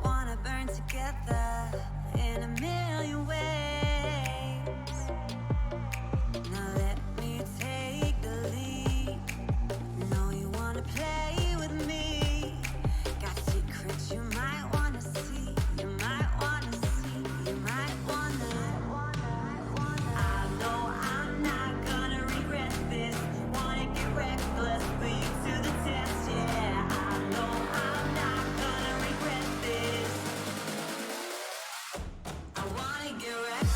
Wanna burn together in a million ways. Now let me take the lead. Know you wanna play with me. Got secrets you might wanna see. You might wanna see. You might wanna. I know I'm not gonna regret this. Wanna get reckless, put you to the test. Yeah, I know I'm not gonna regret this. I wanna get reckless.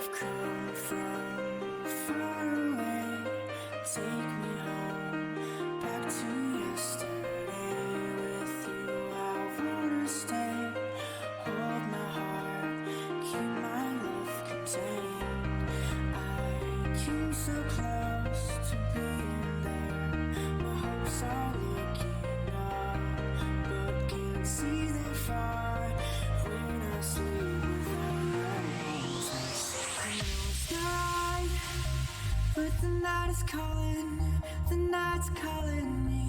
I've come from far away. Take me home, back to yesterday. With you I wanna stay. Hold my heart, keep my love contained. I came so close to being there. My hopes are looking up, but can't see that far when I sleep without your arms. I know it's not right, but the night is calling, the night's calling me.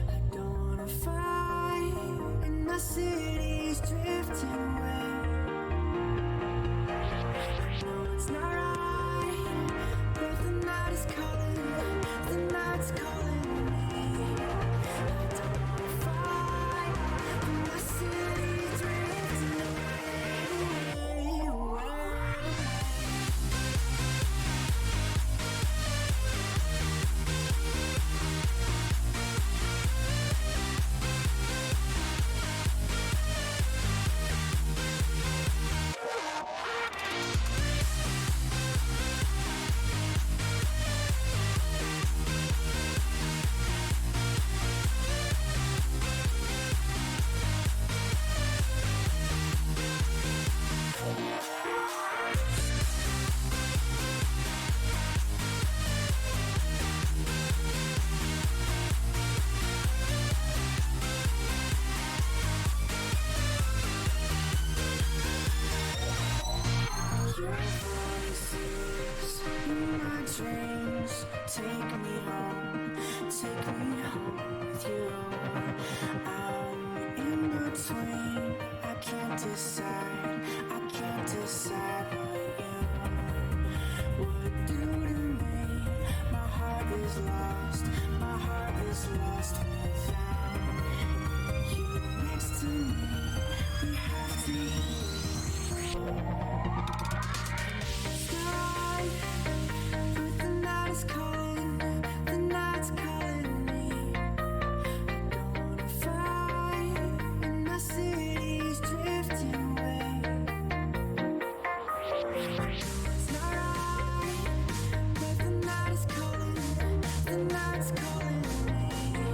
I don't wanna fight, and my city's drifting away. I know it's not right, but the night is calling, the night's calling me. I don't wanna fight, and my city's drifting away, away. Your voices in my dreams. Take me home with you. I'm in between. I can't decide what you would do to me. My heart is lost without you next to me. We have to. Sky, but the night is calling, the night's calling me. I don't wanna fight, and my city's drifting away. It's not right, but the night is calling, the night's calling me.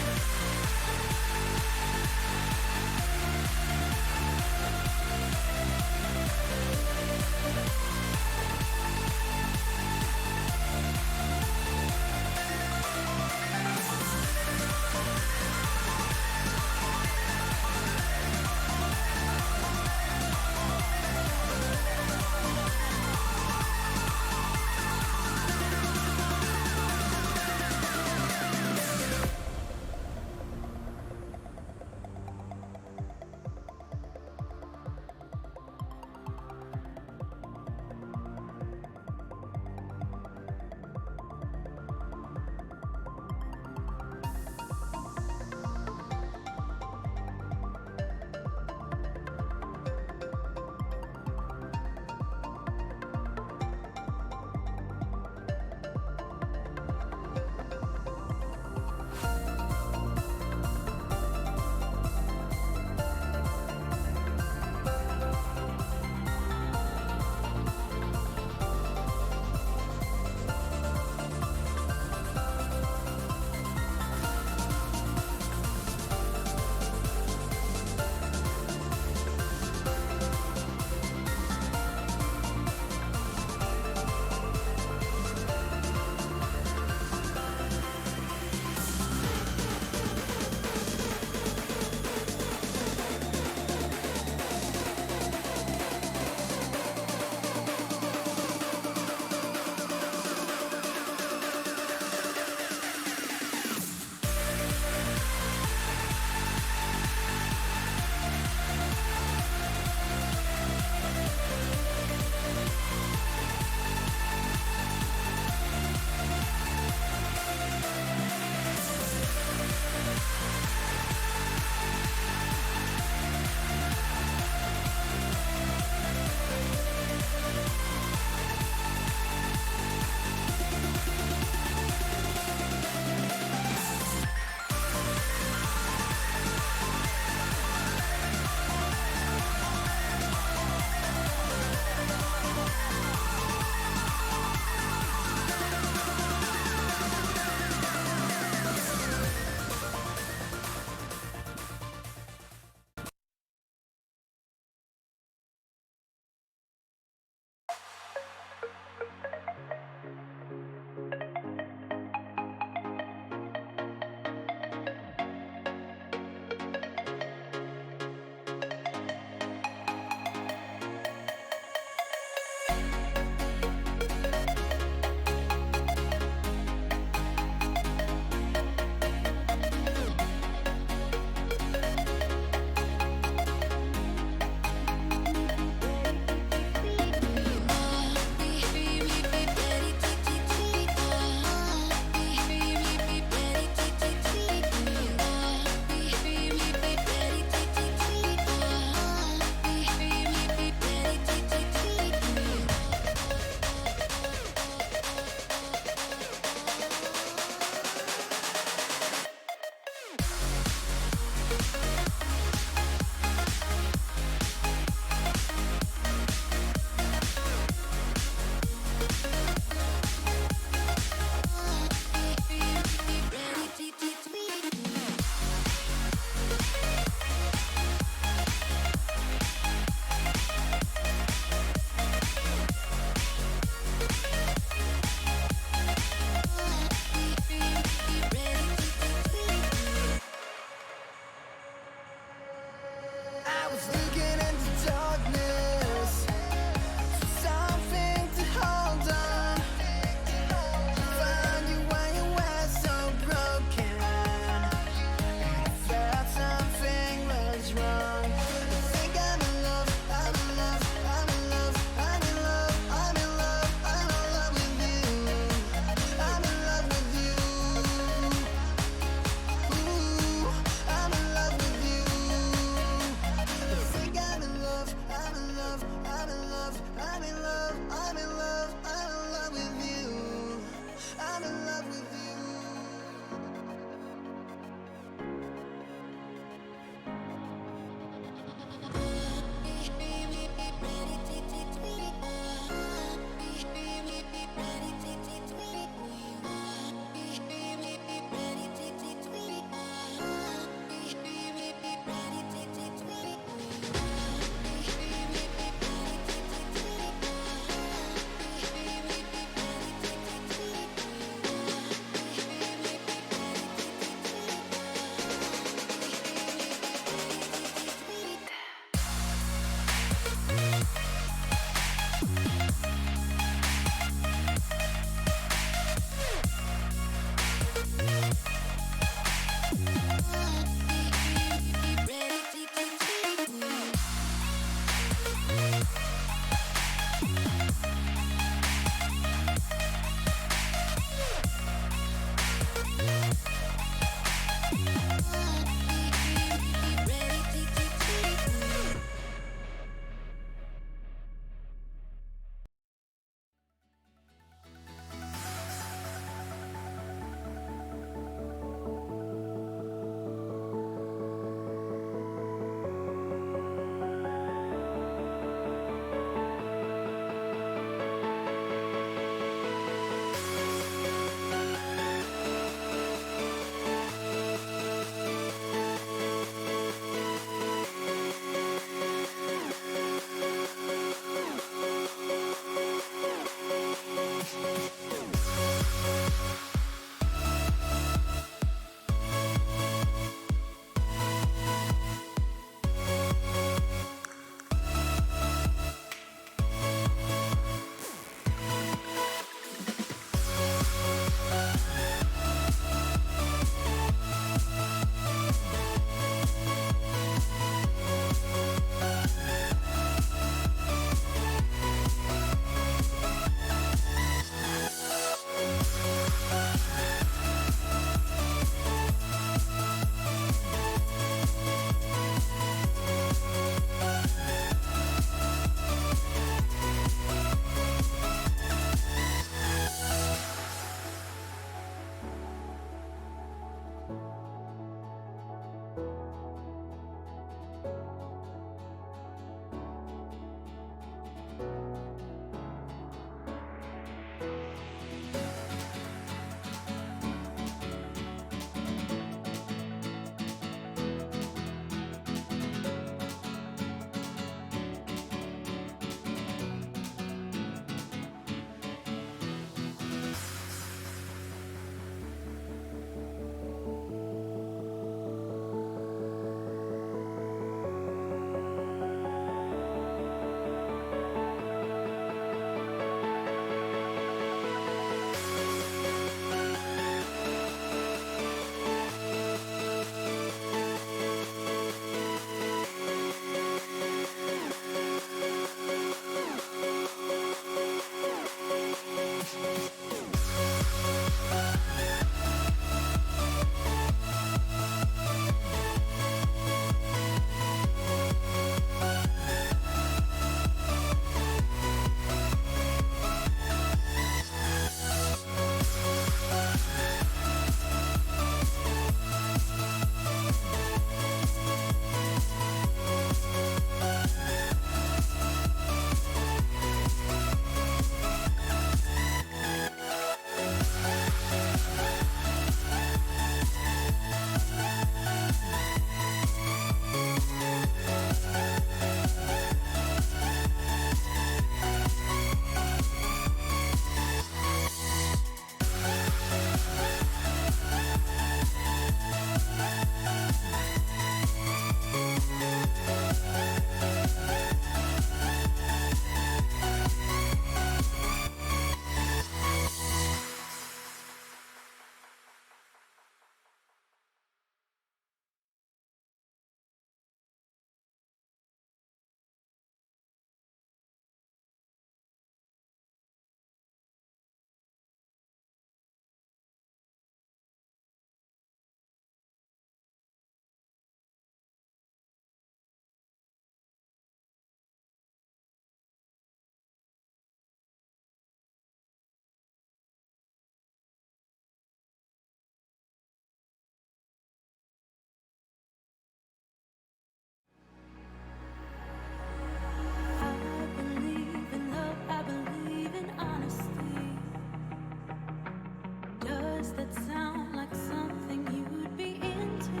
Does that sound like something you'd be into?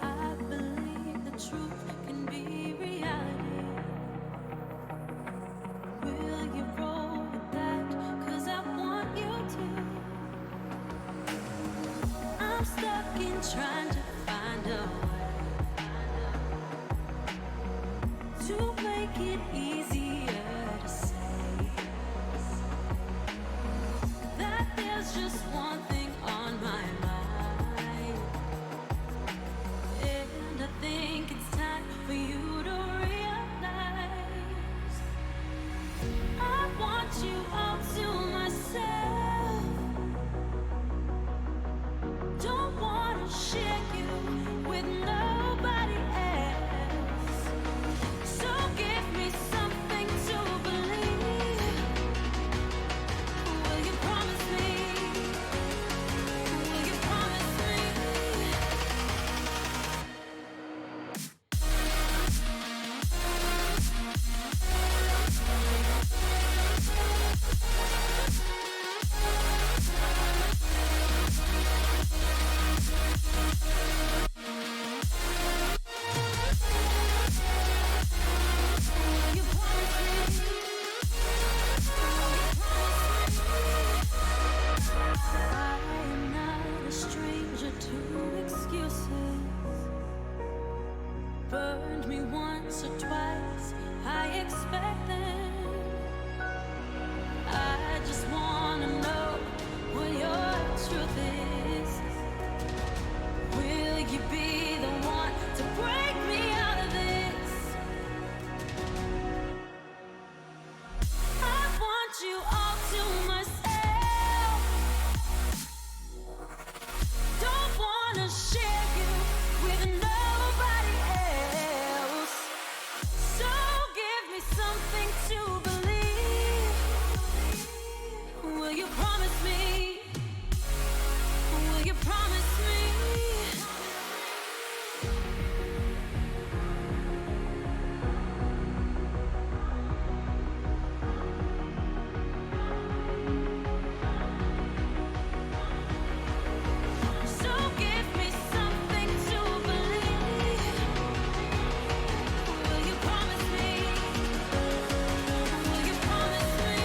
I believe the truth can be reality. Will you roll with that? 'Cause I want you to. I'm stuck in trying to find a way to make it easier to say that there's just one thing on my mind. And I think it's time for you to realize I want you all to myself. Don't wanna share you with nobody else. So give me something to believe. Will you promise me? Will you promise me? Will you promise me? I am not a stranger to excuses. Burned me once or twice, I expect them. I just wanna know what your truth is. Will you be the one to break me out of this? I want you all to myself. Don't wanna share you with nobody else. So give me something to believe. Will you promise me? Will you promise me? So give me something to believe. Will you promise me? Will you promise me?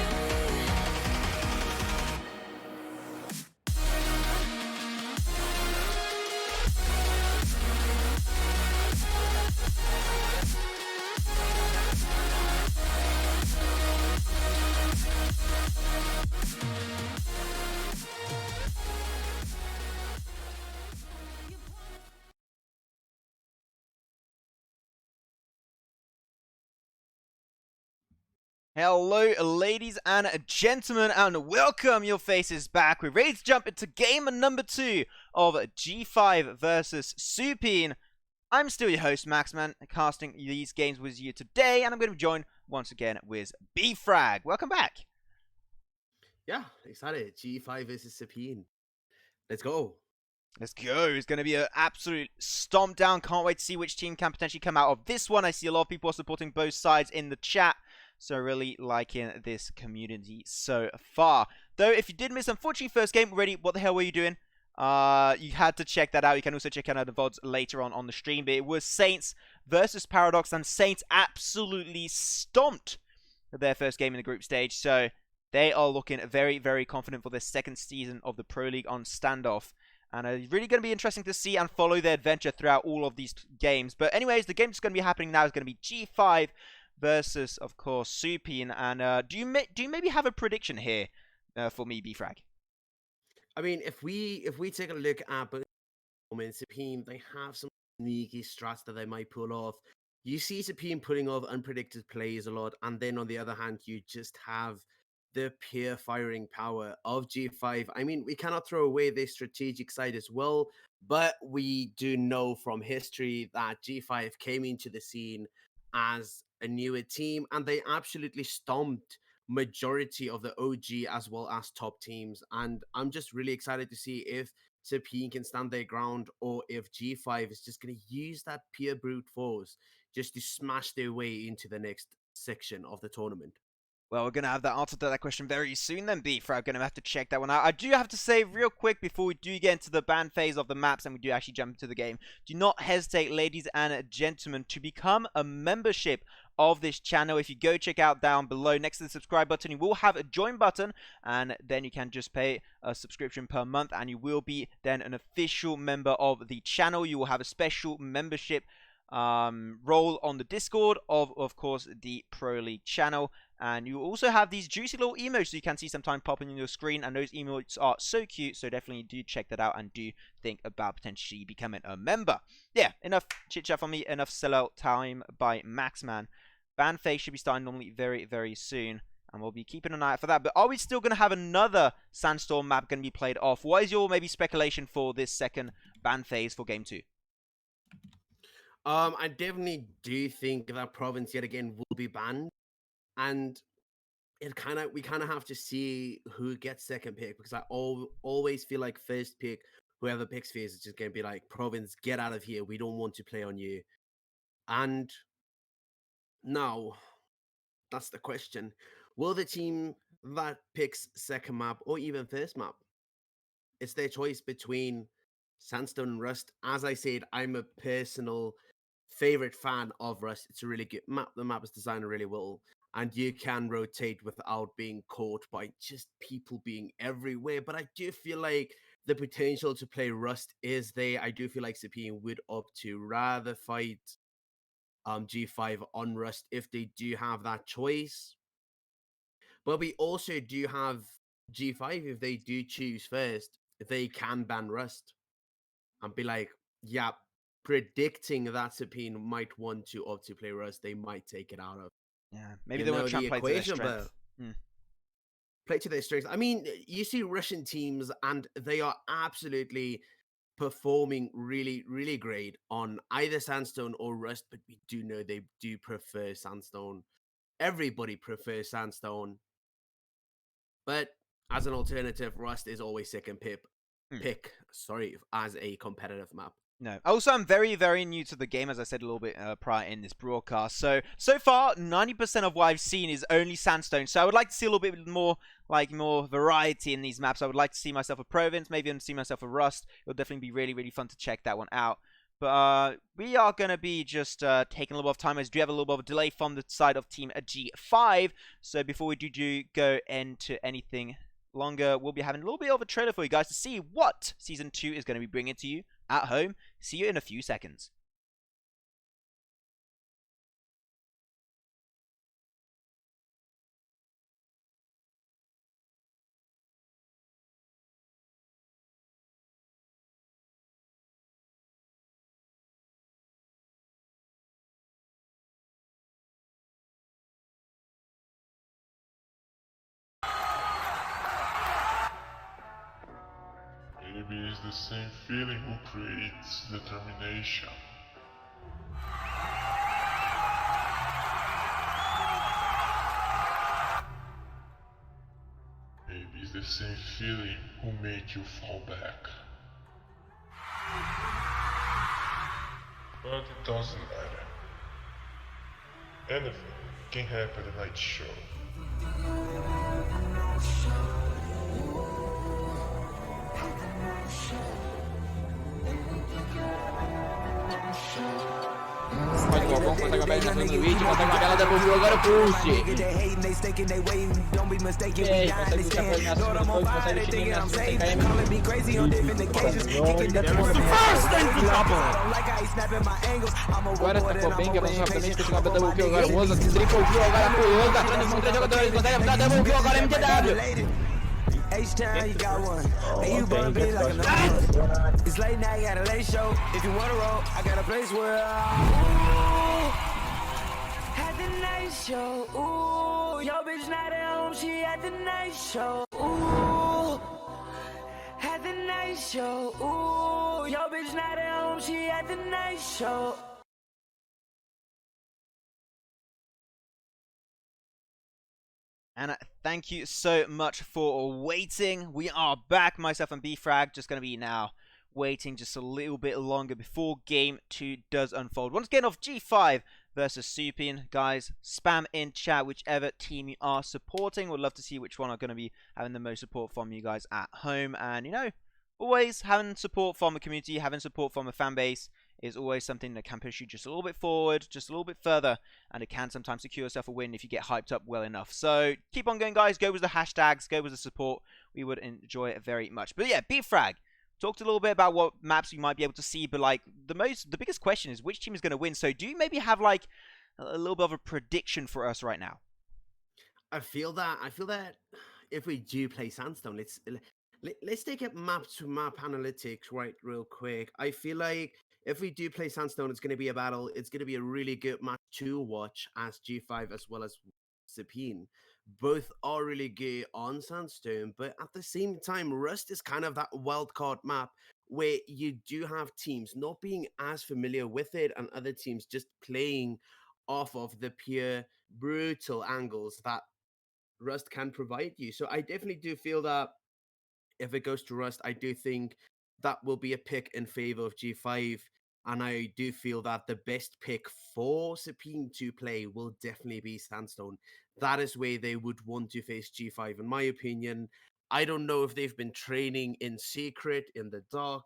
Hello, ladies and gentlemen, and welcome your faces back. We're ready to jump into game number 2 of G5 versus Supine. I'm still your host, Maxman, casting these games with you today, and I'm going to be joined once again with B-Frag. Welcome back. Yeah, excited. G5 versus Supine. Let's go. Let's go. It's going to be an absolute stomp down. Can't wait to see which team can potentially come out of this one. I see a lot of people are supporting both sides in the chat. So really liking this community so far. Though, if you did miss, unfortunately, first game already, what the hell were you doing? You had to check that out. You can also check out the VODs later on the stream. But it was Saints versus Paradox, and Saints absolutely stomped their first game in the group stage. So they are looking very, very confident for their second season of the Pro League on Standoff. And it's really going to be interesting to see and follow their adventure throughout all of these games. But anyways, the game that's going to be happening now is going to be G5 versus, of course, Supine. And do you maybe have a prediction here for me, B-Frag? I mean, if we take a look at Supine, they have some sneaky strats that they might pull off. You see Supine putting off unpredicted plays a lot, and then on the other hand, you just have the pure firing power of G5. I mean, we cannot throw away their strategic side as well, but we do know from history that G5 came into the scene as a newer team, and they absolutely stomped majority of the OG as well as top teams. And I'm just really excited to see if Supine can stand their ground, or if G5 is just going to use that pure brute force just to smash their way into the next section of the tournament. Well, we're going to have the answer to that question very soon then, Beef. I'm going to have to check that one out. I do have to say real quick before we do get into the ban phase of the maps and we do actually jump into the game, do not hesitate, ladies and gentlemen, to become a membership of this channel. If you go check out down below next to the subscribe button, you will have a join button, and then you can just pay a subscription per month and you will be then an official member of the channel. You will have a special membership role on the Discord of course the Pro League channel, and you also have these juicy little emotes so you can see sometimes popping on your screen, and those emotes are so cute, so definitely do check that out and do think about potentially becoming a member. Yeah, enough chit chat from me, enough sellout time by Maxman. Ban phase should be starting normally very, very soon, and we'll be keeping an eye out for that. But are we still going to have another Sandstorm map going to be played off? What is your maybe speculation for this second ban phase for Game 2? I definitely do think that Province yet again will be banned, and we kind of have to see who gets second pick, because I always feel like first pick, whoever picks first, is just going to be like, Province, get out of here. We don't want to play on you. And now, that's the question. Will the team that picks second map or even first map, it's their choice between Sandstone and Rust. As I said, I'm a personal favorite fan of Rust. It's a really good map. The map is designed really well, and you can rotate without being caught by just people being everywhere. But I do feel like the potential to play Rust is there. I do feel like Supine would opt to rather fight G5 on Rust if they do have that choice. But we also do have G5, if they do choose first, they can ban Rust and be like, yeah, predicting that Supine might want to opt to play Rust, they might take it out of. Yeah, maybe they want to try and play to their strength. Play to their strengths. I mean, you see Russian teams, and they are absolutely performing really, really great on either Sandstone or Rust, but we do know they do prefer Sandstone. Everybody prefers Sandstone. But as an alternative, Rust is always second pick, as a competitive map. No. Also, I'm very, very new to the game, as I said a little bit prior in this broadcast. So far, 90% of what I've seen is only Sandstone. So I would like to see a little bit more, more variety in these maps. I would like to see myself a Province, maybe even see myself a Rust. It'll definitely be really, really fun to check that one out. But we are going to be just taking a little bit of time, as we do have a little bit of a delay from the side of Team G5. So before we do go into anything longer, we'll be having a little bit of a trailer for you guys to see what Season 2 is going to be bringing to you at home. See you in a few seconds. Maybe it's the same feeling who creates determination. Maybe it's the same feeling who made you fall back. But it doesn't matter. Anything can happen at night show. Pode Galvão, consegue a perna no Twitch, consegue a bela devolveu agora o Pulse. Ei, consegue puxar pra minhas coisas, consegue tirar minhas Agora ficou bem, que avançou rapidamente, conseguiu a double kill agora o Oza, triple kill agora pro Oza, atrás com 3 jogadores, consegue a double kill agora MTW. H-Town, you got one. And you bump it like a number. It's late night, got a late show. If you wanna roll, I got a place where ooh, had the night show. Ooh, your bitch not at home, she at the night show. Ooh, had the night show. Ooh, your bitch not at home, she at the night show. And thank you so much for waiting. We are back, myself and B-Frag, just going to be now waiting just a little bit longer before Game 2 does unfold. Once again, off G5, versus Supine. Guys, spam in chat whichever team you are supporting. Would love to see which one are going to be having the most support from you guys at home. And, you know, always having support from a community, having support from a fan base is always something that can push you just a little bit forward, just a little bit further, and it can sometimes secure yourself a win if you get hyped up well enough. So keep on going, guys. Go with the hashtags, go with the support. We would enjoy it very much. But yeah, BFrag, talked a little bit about what maps you might be able to see, but like the biggest question is which team is going to win. So do you maybe have like a little bit of a prediction for us right now? I feel that if we do play Sandstone, let's take it map to map analytics right real quick. I feel like if we do play Sandstone, it's going to be a battle. It's going to be a really good match to watch as G5 as well as Supine. Both are really good on Sandstone, but at the same time, Rust is kind of that wild card map where you do have teams not being as familiar with it and other teams just playing off of the pure brutal angles that Rust can provide you. So I definitely do feel that if it goes to Rust, I do think that will be a pick in favor of G5. And I do feel that the best pick for Supine to play will definitely be Sandstone. That is where they would want to face G5, in my opinion. I don't know if they've been training in secret, in the dark,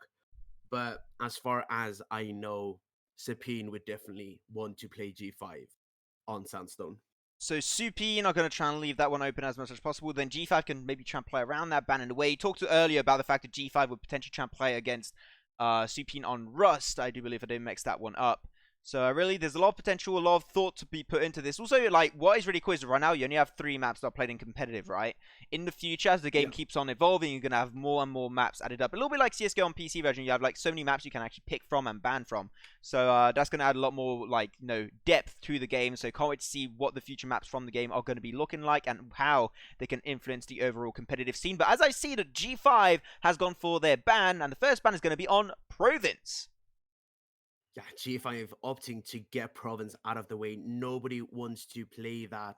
but as far as I know, Supine would definitely want to play G5 on Sandstone. So Supine are going to try and leave that one open as much as possible. Then G5 can maybe try and play around that, ban in a way. You talked earlier about the fact that G5 would potentially try and play against Supine on Rust. I do believe I didn't mix that one up. So really, there's a lot of potential, a lot of thought to be put into this. Also, like, what is really cool is right now you only have 3 maps that are played in competitive, right? In the future, as the game keeps on evolving, you're going to have more and more maps added up. A little bit like CSGO on PC version, you have like so many maps you can actually pick from and ban from. So that's going to add a lot more, like, you know, depth to the game. So can't wait to see what the future maps from the game are going to be looking like and how they can influence the overall competitive scene. But as I see that G5 has gone for their ban, and the first ban is going to be on Province. Yeah, G5 opting to get Province out of the way. Nobody wants to play that.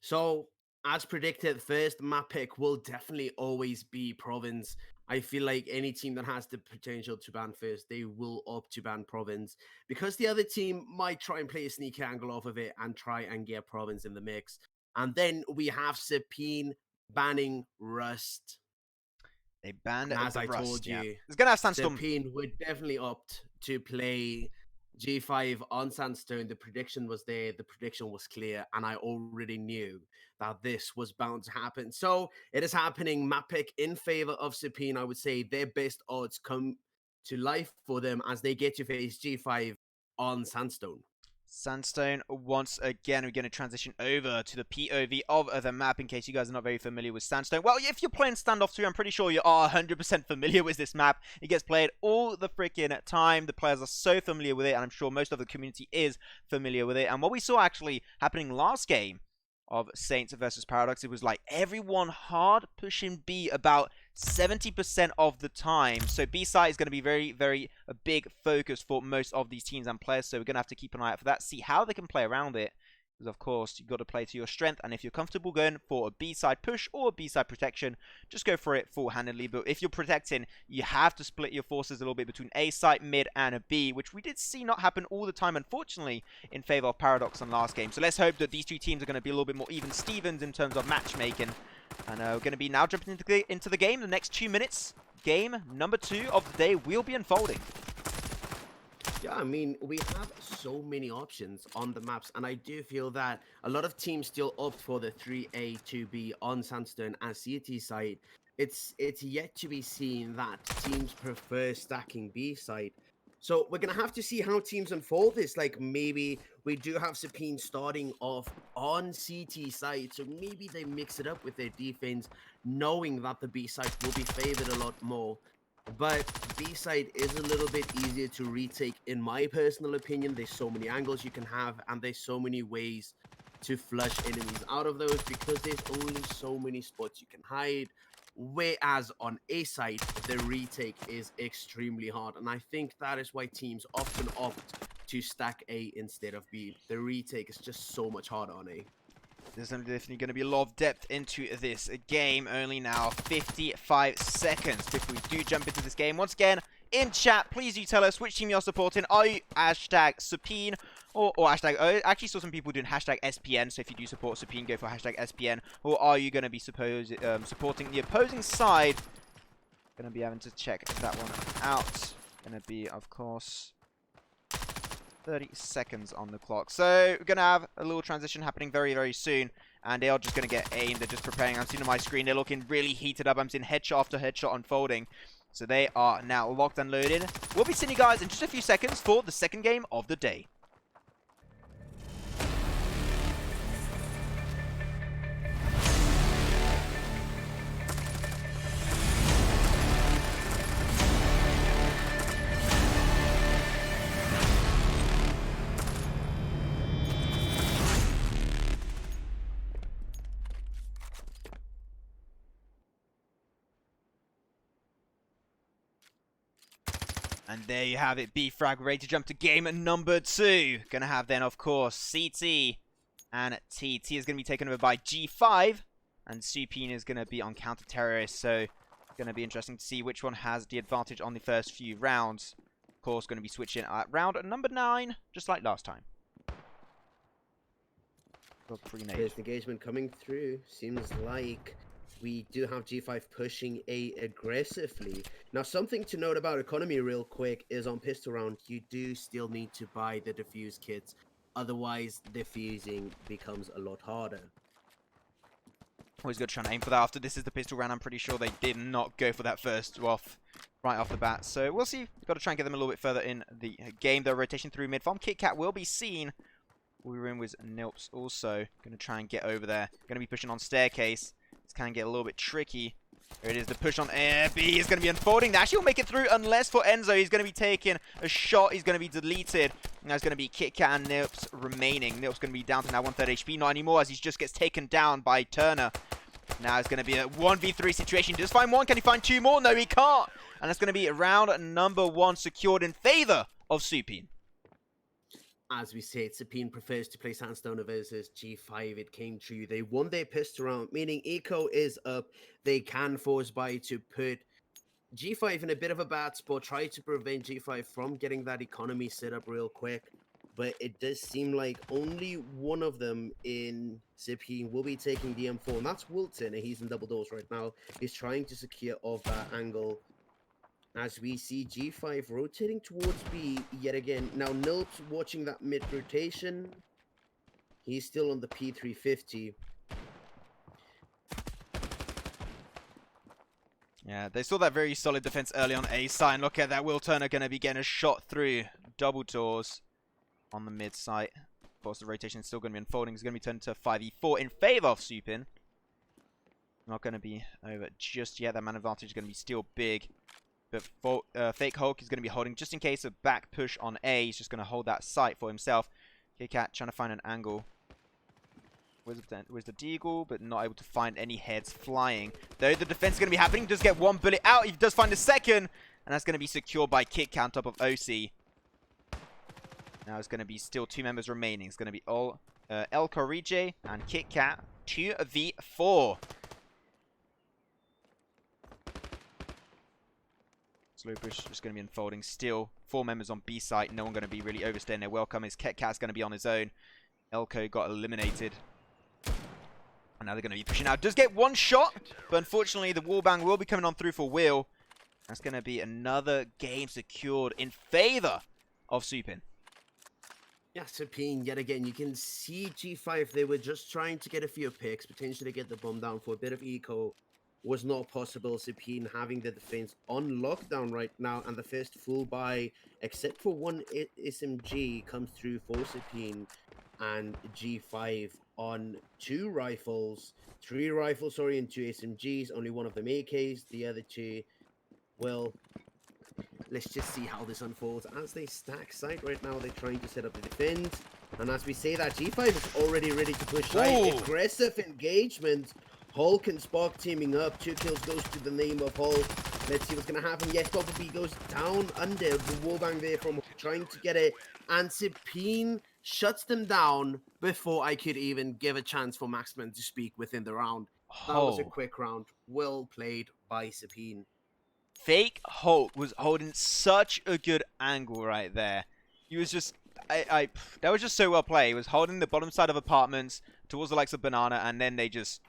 So, as predicted, first map pick will definitely always be Province. I feel like any team that has the potential to ban first, they will opt to ban Province. Because the other team might try and play a sneaky angle off of it and try and get Province in the mix. And then we have Supine banning Rust. They banned it. As I told you, it's gonna have Sandstorm. Supine would definitely opt to play G5 on Sandstone. The prediction was there, the prediction was clear, and I already knew that this was bound to happen. So it is happening. Map pick in favor of Supine. I would say their best odds come to life for them as they get to face G5 on Sandstone. Sandstone, once again, we're going to transition over to the POV of the map in case you guys are not very familiar with Sandstone. Well, if you're playing Standoff 2, I'm pretty sure you are 100% familiar with this map. It gets played all the freaking time. The players are so familiar with it, and I'm sure most of the community is familiar with it. And what we saw actually happening last game of Saints versus Paradox, it was like everyone hard pushing B about 70% of the time. So B side is going to be very a big focus for most of these teams and players. So we're going to have to keep an eye out for that, see how they can play around it. Because of course you've got to play to your strength, and if you're comfortable going for a B side push or a B side protection, just go for it full-handedly. But if you're protecting, you have to split your forces a little bit between A side, mid, and a B, which we did see not happen all the time, unfortunately, in favor of Paradox on last game. So let's hope that these two teams are going to be a little bit more even Stevens in terms of matchmaking. And we're going to be now jumping into the game. The next 2 minutes, game number 2 of the day will be unfolding. Yeah, I mean, we have so many options on the maps, and I do feel that a lot of teams still opt for the 3A, 2B on Sandstone and CT side. It's yet to be seen that teams prefer stacking B side. So we're going to have to see how teams unfold this. Like, maybe we do have Supine starting off on CT side, so maybe they mix it up with their defense, knowing that the B side will be favored a lot more. But B side is a little bit easier to retake, in my personal opinion. There's so many angles you can have, and there's so many ways to flush enemies out of those because there's only so many spots you can hide. Whereas on A side, the retake is extremely hard, and I think that is why teams often opt to stack A instead of B. The retake is just so much harder on A. There's definitely going to be a lot of depth into this game. Only now 55 seconds if we do jump into this game. Once again, in chat. Please do tell us which team you're supporting. Are you hashtag Supine or hashtag... I actually saw some people doing hashtag SPN, so if you do support Supine, go for hashtag SPN. Or are you going to be supporting the opposing side? Going to be having to check that one out. Going to be, of course, 30 seconds on the clock. So we're going to have a little transition happening very, very soon. And they are just going to get aimed. They're just preparing. I'm seeing on my screen, they're looking really heated up. I'm seeing headshot after headshot unfolding. So they are now locked and loaded. We'll be seeing you guys in just a few seconds for the second game of the day. And there you have it, B-Frag ready to jump to game number 2. Gonna have then, of course, CT and TT is gonna be taken over by G5. And Supine is gonna be on counter-terrorist, so gonna be interesting to see which one has the advantage on the first few rounds. Of course, gonna be switching at round number 9, just like last time. There's engagement coming through. Seems like we do have G5 pushing A aggressively. Now, something to note about economy real quick is on pistol round, you do still need to buy the defuse kits. Otherwise, defusing becomes a lot harder. Always got to try and aim for that. After this is the pistol round, I'm pretty sure they did not go for that first off right off the bat. So we'll see. We've got to try and get them a little bit further in the game. They're rotation through mid farm. KitKat will be seen. We're in with Nilps also. Going to try and get over there. Going to be pushing on staircase. This can get a little bit tricky. There it is, the push on air. B is going to be unfolding. They actually will make it through unless for Enzo. He's going to be taking a shot. He's going to be deleted. And that's going to be KitKat and Nilps remaining. Nilps going to be down to now 1/3 HP. Not anymore as he just gets taken down by Turner. Now it's going to be a 1v3 situation. Does find one? Can he find two more? No, he can't. And that's going to be round number 1 secured in favor of Supine. As we said, Supine prefers to play Sandstone versus G5. It came true. They won their pistol round, meaning Eco is up. They can force buy to put G5 in a bit of a bad spot, try to prevent G5 from getting that economy set up real quick. But it does seem like only one of them in Supine will be taking the M4, and that's Wilton, and he's in double doors right now. He's trying to secure off that angle. As we see G5 rotating towards B yet again. Now, Nilps watching that mid rotation. He's still on the P350. Yeah, they saw that very solid defense early on A side. Look at that. Will Turner going to be getting a shot through double doors on the mid site. Of course, the rotation is still going to be unfolding. It's going to be turned to 5v4 in favor of Supine. Not going to be over just yet. That man advantage is going to be still big. But Fake Hulk is going to be holding just in case of back push on A. He's just going to hold that site for himself. KitKat trying to find an angle. Where's the Deagle? But not able to find any heads flying. Though the defense is going to be happening. Does get one bullet out. He does find a second. And that's going to be secured by KitKat on top of OC. Now it's going to be still 2 members remaining. It's going to be El Corrige and KitKat 2v4. Slow push just going to be unfolding. Still 4 members on B site. No one going to be really overstaying their welcome. His KitKat's going to be on his own. Elko got eliminated. And now they're going to be pushing out. Does get one shot. But unfortunately the wallbang will be coming on through for Will. That's going to be another game secured in favor of Supine. Yeah, Supine, yet again, you can see G5. They were just trying to get a few picks. Potentially get the bomb down for a bit of eco. Was not possible. Supine having the defense on lockdown right now, and the first full buy, except for one SMG, comes through for Supine, and G5 on 2 rifles, 3 rifles, sorry, and 2 SMGs. Only one of them AKs, the other 2, well, let's just see how this unfolds. As they stack site right now, they're trying to set up the defense, and as we say that, G5 is already ready to push site. Aggressive engagement. Hulk and Spark teaming up. 2 kills goes to the name of Hulk. Let's see what's going to happen. Yes, Bumblebee goes down under the wallbang there from trying to get it. And Supine shuts them down before I could even give a chance for Maxman to speak within the round. That was a quick round. Well played by Supine. Fake Hulk was holding such a good angle right there. He was just, that was just so well played. He was holding the bottom side of apartments towards the likes of Banana, and then they just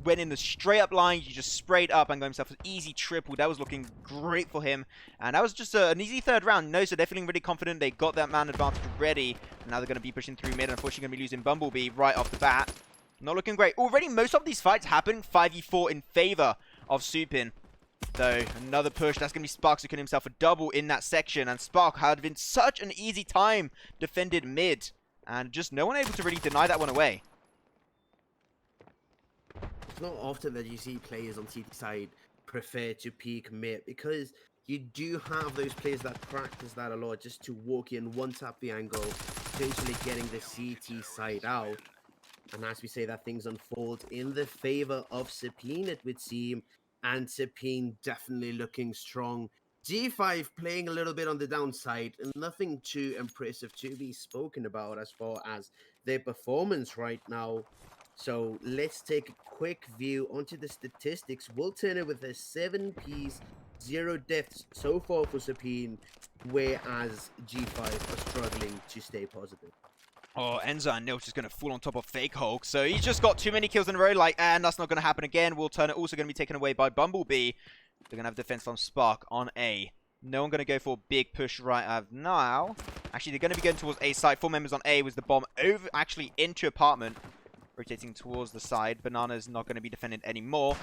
went in the straight up line. He just sprayed up and got himself an easy triple. That was looking great for him. And that was just an easy third round. No, so they're feeling really confident. They got that man advantage ready. And now they're going to be pushing through mid. Unfortunately, going to be losing Bumblebee right off the bat. Not looking great. Already, most of these fights happening 5v4 in favor of Supine. So, another push. That's going to be Spark securing himself a double in that section. And Spark had been such an easy time defended mid. And just no one able to really deny that one away. It's not often that you see players on CT side prefer to peek mid, because you do have those players that practice that a lot, just to walk in, one-tap the angle, potentially getting the CT side out. And as we say that, things unfold in the favor of Supine, it would seem, and Supine definitely looking strong. G5 playing a little bit on the downside, and nothing too impressive to be spoken about as far as their performance right now. So let's take a quick view onto the statistics. Will Turner with a 7-piece, 0 deaths so far for Supine, whereas G5 are struggling to stay positive. Oh, Enzo and Nilch is going to fall on top of Fake Hulk. So he's just got too many kills in a row. And that's not going to happen again. Will Turner also going to be taken away by Bumblebee. They're going to have defense from Spark on A. No one going to go for a big push right now. Actually, they're going to be going towards A side. 4 members on A with the bomb over, actually into apartment. Rotating towards the side. Banana's not going to be defended anymore.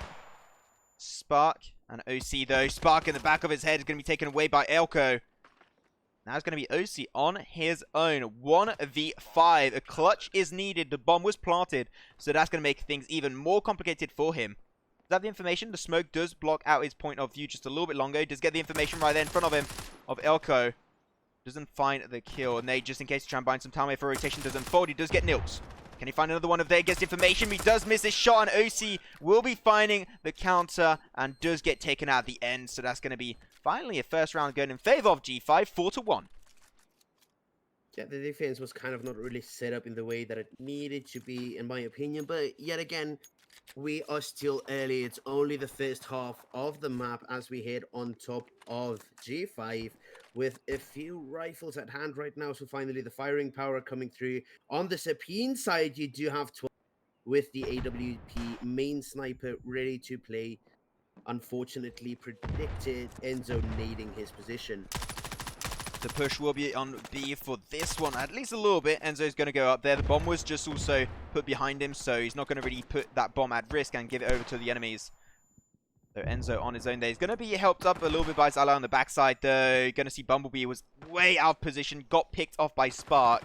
Spark and OC though. Spark in the back of his head is going to be taken away by Elko. Now it's going to be OC on his own. 1v5. A clutch is needed. The bomb was planted. So that's going to make things even more complicated for him. Does that have the information? The smoke does block out his point of view just a little bit longer. He does get the information right there in front of him of Elko. Doesn't find the kill. And they, just in case to try and bind some time for rotation, does unfold. He does get Nilks. Can he find another one of there? Gets information. He does miss his shot, and OC will be finding the counter and does get taken out at the end. So that's going to be finally a first round going in favor of G5, 4-1. Yeah, the defense was kind of not really set up in the way that it needed to be, in my opinion. But yet again, we are still early. It's only the first half of the map as we head on top of G5 with a few rifles at hand right now. So finally the firing power coming through. On the Supine side, you do have 12 with the AWP main sniper ready to play. Unfortunately predicted Enzo nading his position. The push will be on B for this one, at least a little bit. Enzo's going to go up there. The bomb was just also put behind him, so he's not going to really put that bomb at risk and give it over to the enemies. So Enzo on his own there. He's going to be helped up a little bit by Zala on the backside, though. You're going to see Bumblebee was way out of position, got picked off by Spark.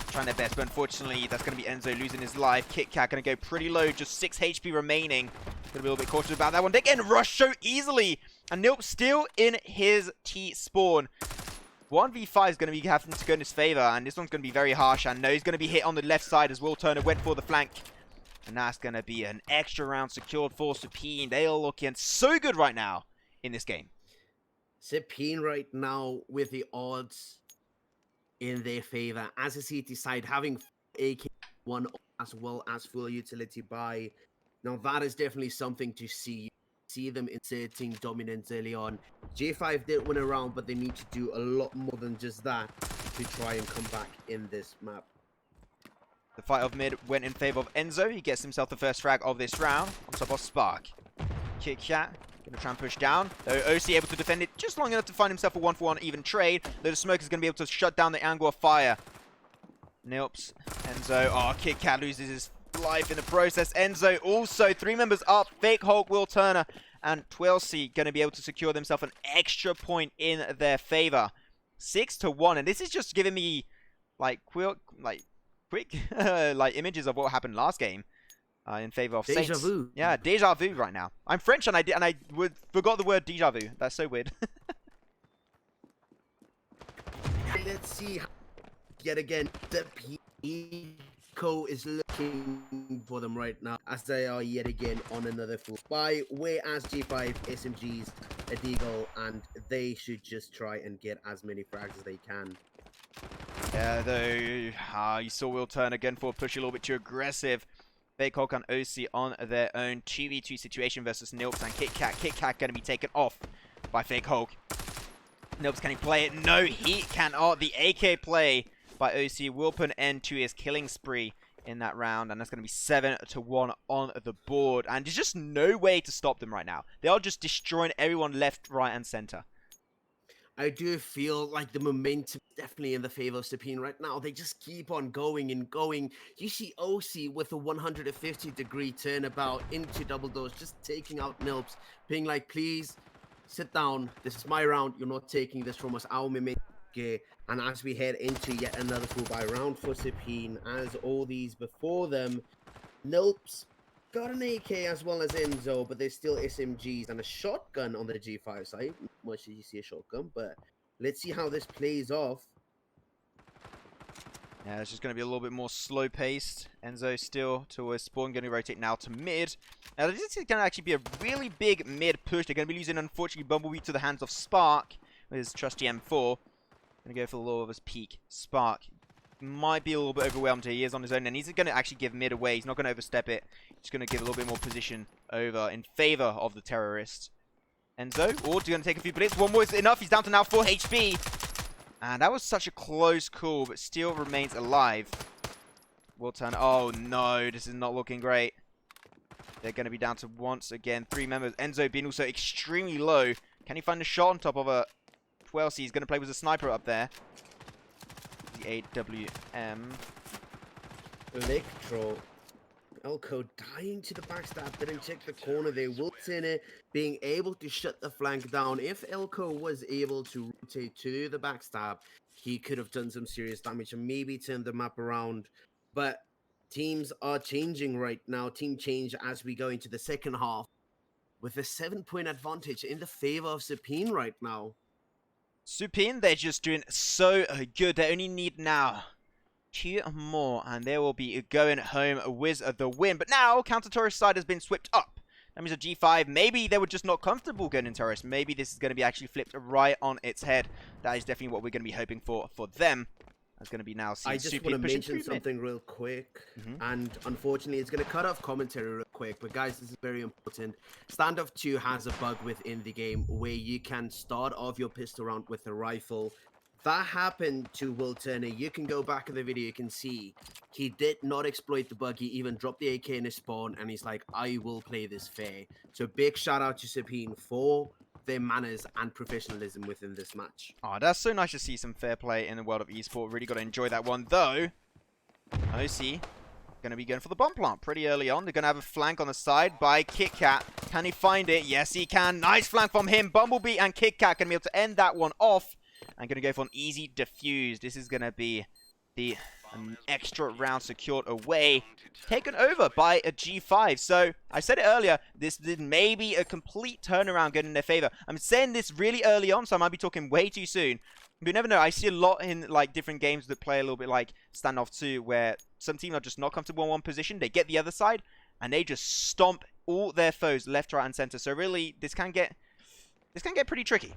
Trying their best, but unfortunately, that's going to be Enzo losing his life. Kit Kat going to go pretty low, just 6 HP remaining. Going to be a little bit cautious about that one. They're getting rushed so easily. And Nilp still in his T-spawn. 1v5 is going to be having to go in his favor, and this one's going to be very harsh. And no, he's going to be hit on the left side as Will Turner went for the flank. And that's going to be an extra round secured for Supine. They are looking so good right now in this game. Supine right now with the odds in their favor as a CT side, having AK1 as well as full utility buy. Now that is definitely something to see. See them inserting dominance early on. J5 did win a round, but they need to do a lot more than just that to try and come back in this map. The fight of mid went in favor of Enzo. He gets himself the first frag of this round on top of Spark. Kit Kat going to try and push down. Though OC able to defend it just long enough to find himself a 1-for-1 even trade. Though the smoke is going to be able to shut down the angle of fire. Nilps. Enzo. Oh, Kit Kat loses his life in the process. Enzo also 3 members up. Fake Hulk, Will Turner, and Twelsey going to be able to secure themselves an extra point in their favor. 6-1, and this is just giving me like quick like images of what happened last game in favor of Saints. Deja vu. Yeah, deja vu right now. I'm French and I forgot the word deja vu. That's so weird. Let's see yet again the Eco is looking for them right now as they are yet again on another full spy, whereas G5 SMGs a deagle, and they should just try and get as many frags as they can. Yeah, though, you saw Will Turn again for a push a little bit too aggressive. Fake Hulk and OC on their own 2v2 situation versus Nilps and Kit Kat. Kit Kat going to be taken off by Fake Hulk. Nobs, can he play it? No, he cannot. The AK play by OC will put an end to his killing spree in that round, and that's going to be 7-1 on the board. And there's just no way to stop them right now. They are just destroying everyone left, right, and center. I do feel like the momentum is definitely in the favor of Supine right now. They just keep on going and going. You see OC with a 150-degree turnabout into double doors, just taking out Nilps, being like, please, sit down. This is my round. You're not taking this from us. Our momentum. And as we head into yet another full buy round for Supine, as all these before them, Nilps got an AK as well as Enzo, but there's still SMGs and a shotgun on the G5 side. Not much as you see a shotgun, but let's see how this plays off. Yeah, it's just going to be a little bit more slow-paced. Enzo still towards spawn, going to rotate now to mid. Now, this is going to actually be a really big mid push. They're going to be losing, unfortunately, Bumblebee to the hands of Spark with his trusty M4. Going to go for the low of his peak. Spark might be a little bit overwhelmed here. He is on his own, and he's going to actually give mid away. He's not going to overstep it. He's going to give a little bit more position over in favor of the terrorists. Enzo, going to take a few bullets. One more is enough. He's down to now 4 HP. And that was such a close call, but still remains alive. Will turn. Oh, no. This is not looking great. They're going to be down to once again 3 members. Enzo being also extremely low. Can he find a shot on top of a 12C? He's going to play with a sniper up there. The AWM. Electro. Elko dying to the backstab, didn't check the corner there. Wilton being able to shut the flank down. If Elko was able to rotate to the backstab, he could have done some serious damage and maybe turned the map around. But teams are changing right now. Team change as we go into the second half with a 7-point advantage in the favor of Supine right now. Supine, they're just doing so good. They only need now 2 more, and they will be going home with the win. But now, counter-terrorist side has been swept up. That means a G5, maybe they were just not comfortable going in terrorist. Maybe this is going to be actually flipped right on its head. That is definitely what we're going to be hoping for them. That's going to be now I just want to mention something real quick, and unfortunately it's going to cut off commentary real quick, but guys, this is very important. Standoff2 has a bug within the game where you can start off your pistol round with a rifle. That happened to Will Turner. You can go back in the video, you can see he did not exploit the bug. He even dropped the AK in his spawn, and he's like, I will play this fair. So big shout out to Supine for their manners and professionalism within this match. Oh, that's so nice to see some fair play in the world of esports. Really got to enjoy that one, though. OC going to be going for the bomb plant pretty early on. They're going to have a flank on the side by KitKat. Can he find it? Yes, he can. Nice flank from him. Bumblebee and KitKat going to be able to end that one off. I'm going to go for an easy defuse. This is going to be an extra round secured away, taken over by a G5. So I said it earlier, this is maybe a complete turnaround going in their favor. I'm saying this really early on, so I might be talking way too soon. But you never know. I see a lot in like different games that play a little bit like Standoff 2, where some teams are just not comfortable in one position. They get the other side, and they just stomp all their foes left, right, and center. So really, this can get pretty tricky.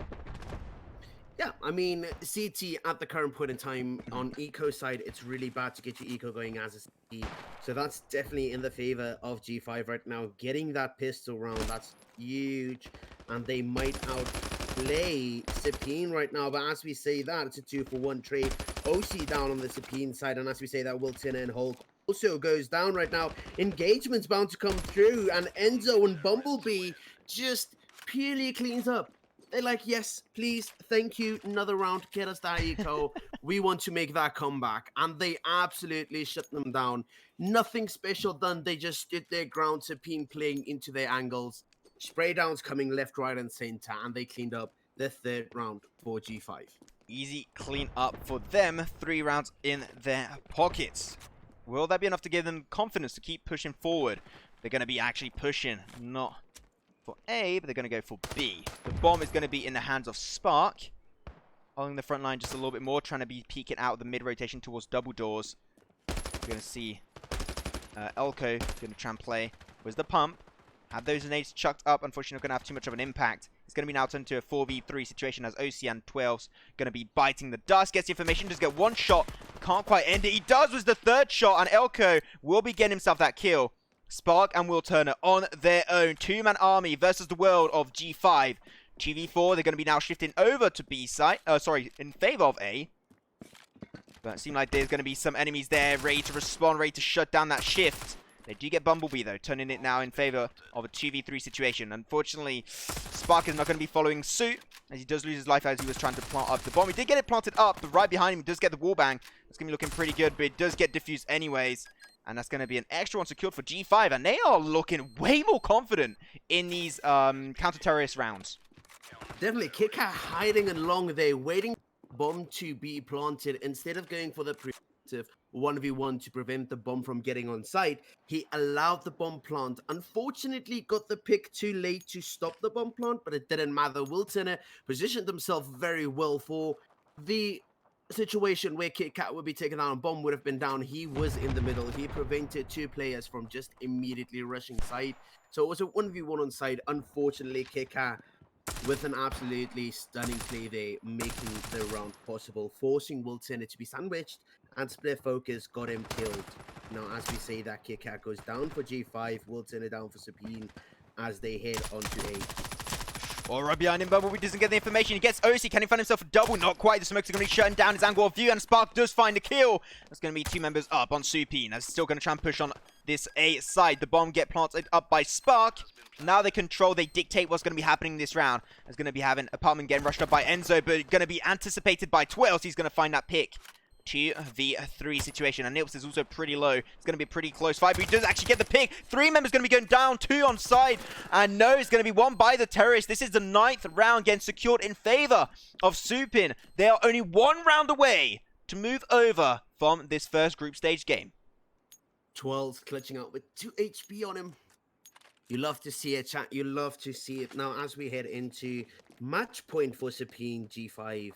Yeah, I mean, CT at the current point in time on eco side, it's really bad to get your eco going as a CT. So that's definitely in the favor of G5 right now. Getting that pistol round, that's huge. And they might outplay Supine right now. But as we say that, it's a 2-for-1 trade. OC down on the Supine side. And as we say that, Wilton and Hulk also goes down right now. Engagement's bound to come through. And Enzo and Bumblebee just purely cleans up. They're like, yes, please, thank you, another round, get us that eco. We want to make that comeback. And they absolutely shut them down. Nothing special done. They just stood their ground, Supine playing into their angles. Spray downs coming left, right, and center. And they cleaned up the 3rd round for G5. Easy clean up for them. 3 rounds in their pockets. Will that be enough to give them confidence to keep pushing forward? They're going to be actually pushing, not for A, but they're going to go for B. The bomb is going to be in the hands of Spark. Holding the front line just a little bit more, trying to be peeking out of the mid-rotation towards double doors. We're going to see Elko going to try and play with the pump. Have those grenades chucked up. Unfortunately, not going to have too much of an impact. It's going to be now turned to a 4v3 situation as OC and 12's going to be biting the dust. Gets the information, just get one shot. Can't quite end it. He does with the 3rd shot, and Elko will be getting himself that kill. Spark and Will Turner on their own. 2-man army versus the world of G5. 2v4, they're going to be now shifting over to B side. In favor of A. But it seems like there's going to be some enemies there ready to respond, ready to shut down that shift. They do get Bumblebee, though, turning it now in favor of a 2v3 situation. Unfortunately, Spark is not going to be following suit, as he does lose his life as he was trying to plant up the bomb. He did get it planted up, but right behind him, he does get the wallbang. It's going to be looking pretty good, but it does get diffused anyways. And that's going to be an extra one secured for G5, and they are looking way more confident in these counter-terrorist rounds. Definitely, KitKat hiding along there, waiting for the bomb to be planted. Instead of going for the preemptive 1v1 to prevent the bomb from getting on site, he allowed the bomb plant. Unfortunately, got the pick too late to stop the bomb plant, but it didn't matter. Will Turner positioned himself very well for the situation where KitKat would be taken down and bomb would have been down. He was in the middle. He prevented two players from just immediately rushing side. So it was a 1v1 on side. Unfortunately, KitKat with an absolutely stunning play there, making the round possible, forcing Will Turner to be sandwiched, and Split Focus got him killed. Now, as we say that, KitKat goes down for G5, Will Turner down for Supine as they head onto A. All right, behind him, Bumblebee doesn't get the information. He gets OC. Can he find himself a double? Not quite. The smokes are going to be shutting down his angle of view, and Spark does find the kill. That's going to be two members up on Supine. That's still going to try and push on this A side. The bomb get planted up by Spark. Now they control, they dictate what's going to be happening this round. There's going to be having Apartment getting rushed up by Enzo, but going to be anticipated by Twelves. He's going to find that pick. 2v3 situation, and Nips is also pretty low. It's going to be a pretty close fight, but he does actually get the pick. 3 members going to be going down, 2 on side, and no, it's going to be won by the terrorists. This is the 9th round getting secured in favor of Supine. They are only 1 round away to move over from this first group stage game. 12's clutching out with 2 HP on him. You love to see it, chat. You love to see it. Now, as we head into match point for Supine G5,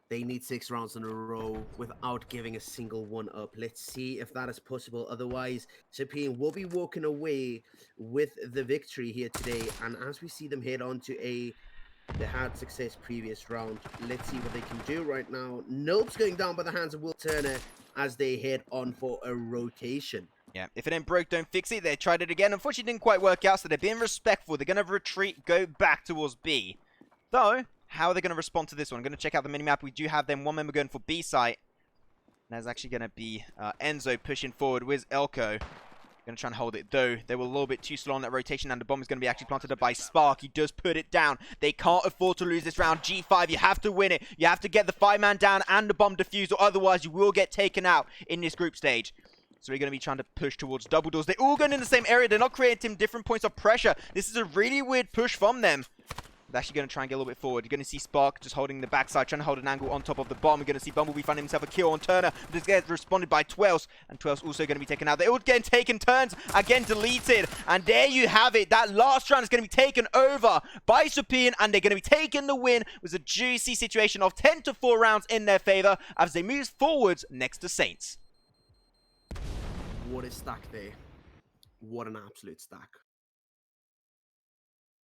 they need 6 rounds in a row without giving a single one up. Let's see if that is possible. Otherwise, Supine will be walking away with the victory here today. And as we see them head on to A, they had success previous round. Let's see what they can do right now. Nope's going down by the hands of Will Turner as they head on for a rotation. Yeah, if it ain't broke, don't fix it. They tried it again. Unfortunately, it didn't quite work out, so they're being respectful. They're going to retreat, go back towards B. Though, how are they going to respond to this one? I'm going to check out the minimap. We do have them. 1 member going for B site. There's actually going to be Enzo pushing forward with Elko. Going to try and hold it, though. They were a little bit too slow on that rotation, and the bomb is going to be actually planted up by Spark. He does put it down. They can't afford to lose this round. G5, you have to win it. You have to get the 5-man down and the bomb defused, or otherwise you will get taken out in this group stage. So we're going to be trying to push towards double doors. They're all going in the same area. They're not creating different points of pressure. This is a really weird push from them. They're actually going to try and get a little bit forward. You're going to see Spark just holding the backside, trying to hold an angle on top of the bomb. We're going to see Bumblebee finding himself a kill on Turner. This gets responded by 12, and 12's also going to be taken out. They're all getting taken turns, again deleted. And there you have it. That last round is going to be taken over by Supine, and they're going to be taking the win. It was a juicy situation of 10-4 rounds in their favor as they move forwards next to Saints. What a stack there. What an absolute stack.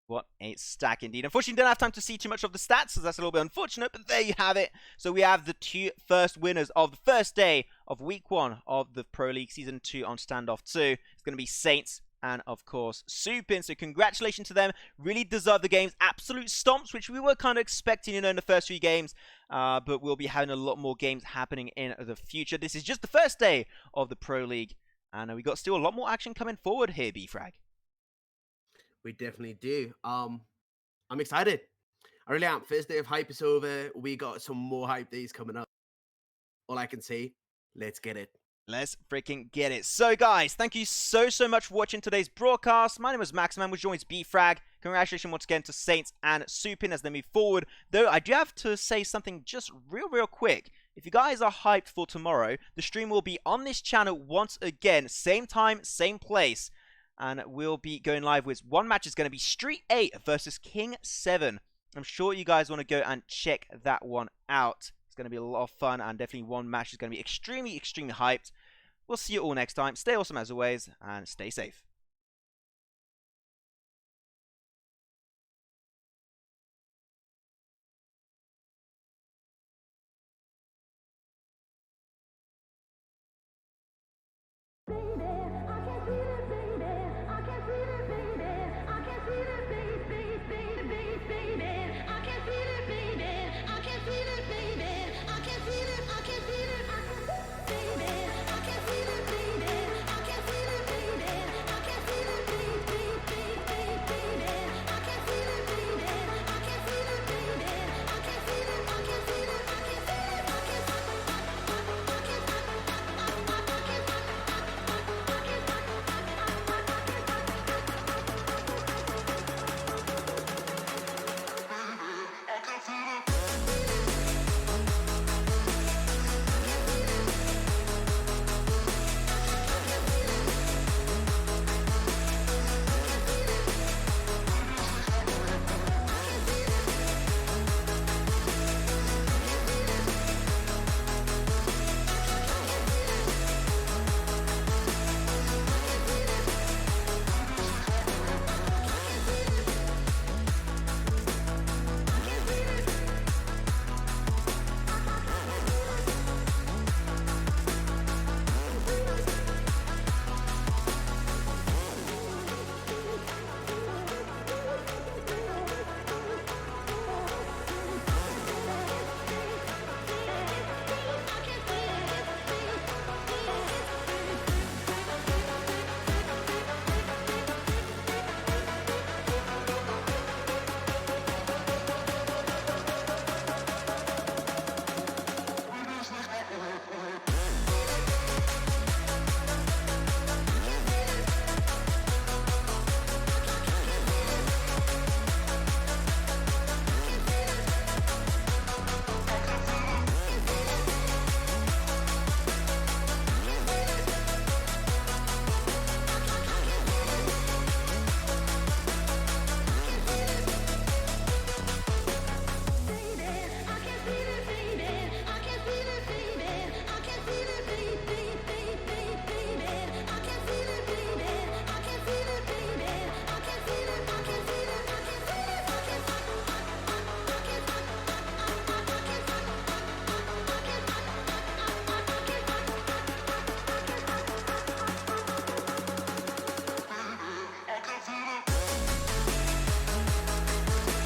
What a stack indeed. Unfortunately, didn't have time to see too much of the stats, so that's a little bit unfortunate, but there you have it. So we have the 2 first winners of the first day of week 1 of the Pro League Season 2 on Standoff 2. It's going to be Saints and, of course, Supine. So congratulations to them. Really deserve the games. Absolute stomps, which we were kind of expecting, in the first few games. But we'll be having a lot more games happening in the future. This is just the first day of the Pro League. And we got still a lot more action coming forward here, B-Frag. We definitely do. I'm excited. I really am. First day of hype is over. We got some more hype days coming up. All I can say, let's get it. Let's freaking get it. So, guys, thank you so much for watching today's broadcast. My name is Maximan, which joins B-Frag. Congratulations once again to Saints and Supine as they move forward. Though, I do have to say something just real quick. If you guys are hyped for tomorrow, the stream will be on this channel once again. Same time, same place. And we'll be going live with one match. Is going to be Street 8 versus King 7. I'm sure you guys want to go and check that one out. It's going to be a lot of fun, and definitely one match is going to be extremely hyped. We'll see you all next time. Stay awesome as always, and stay safe.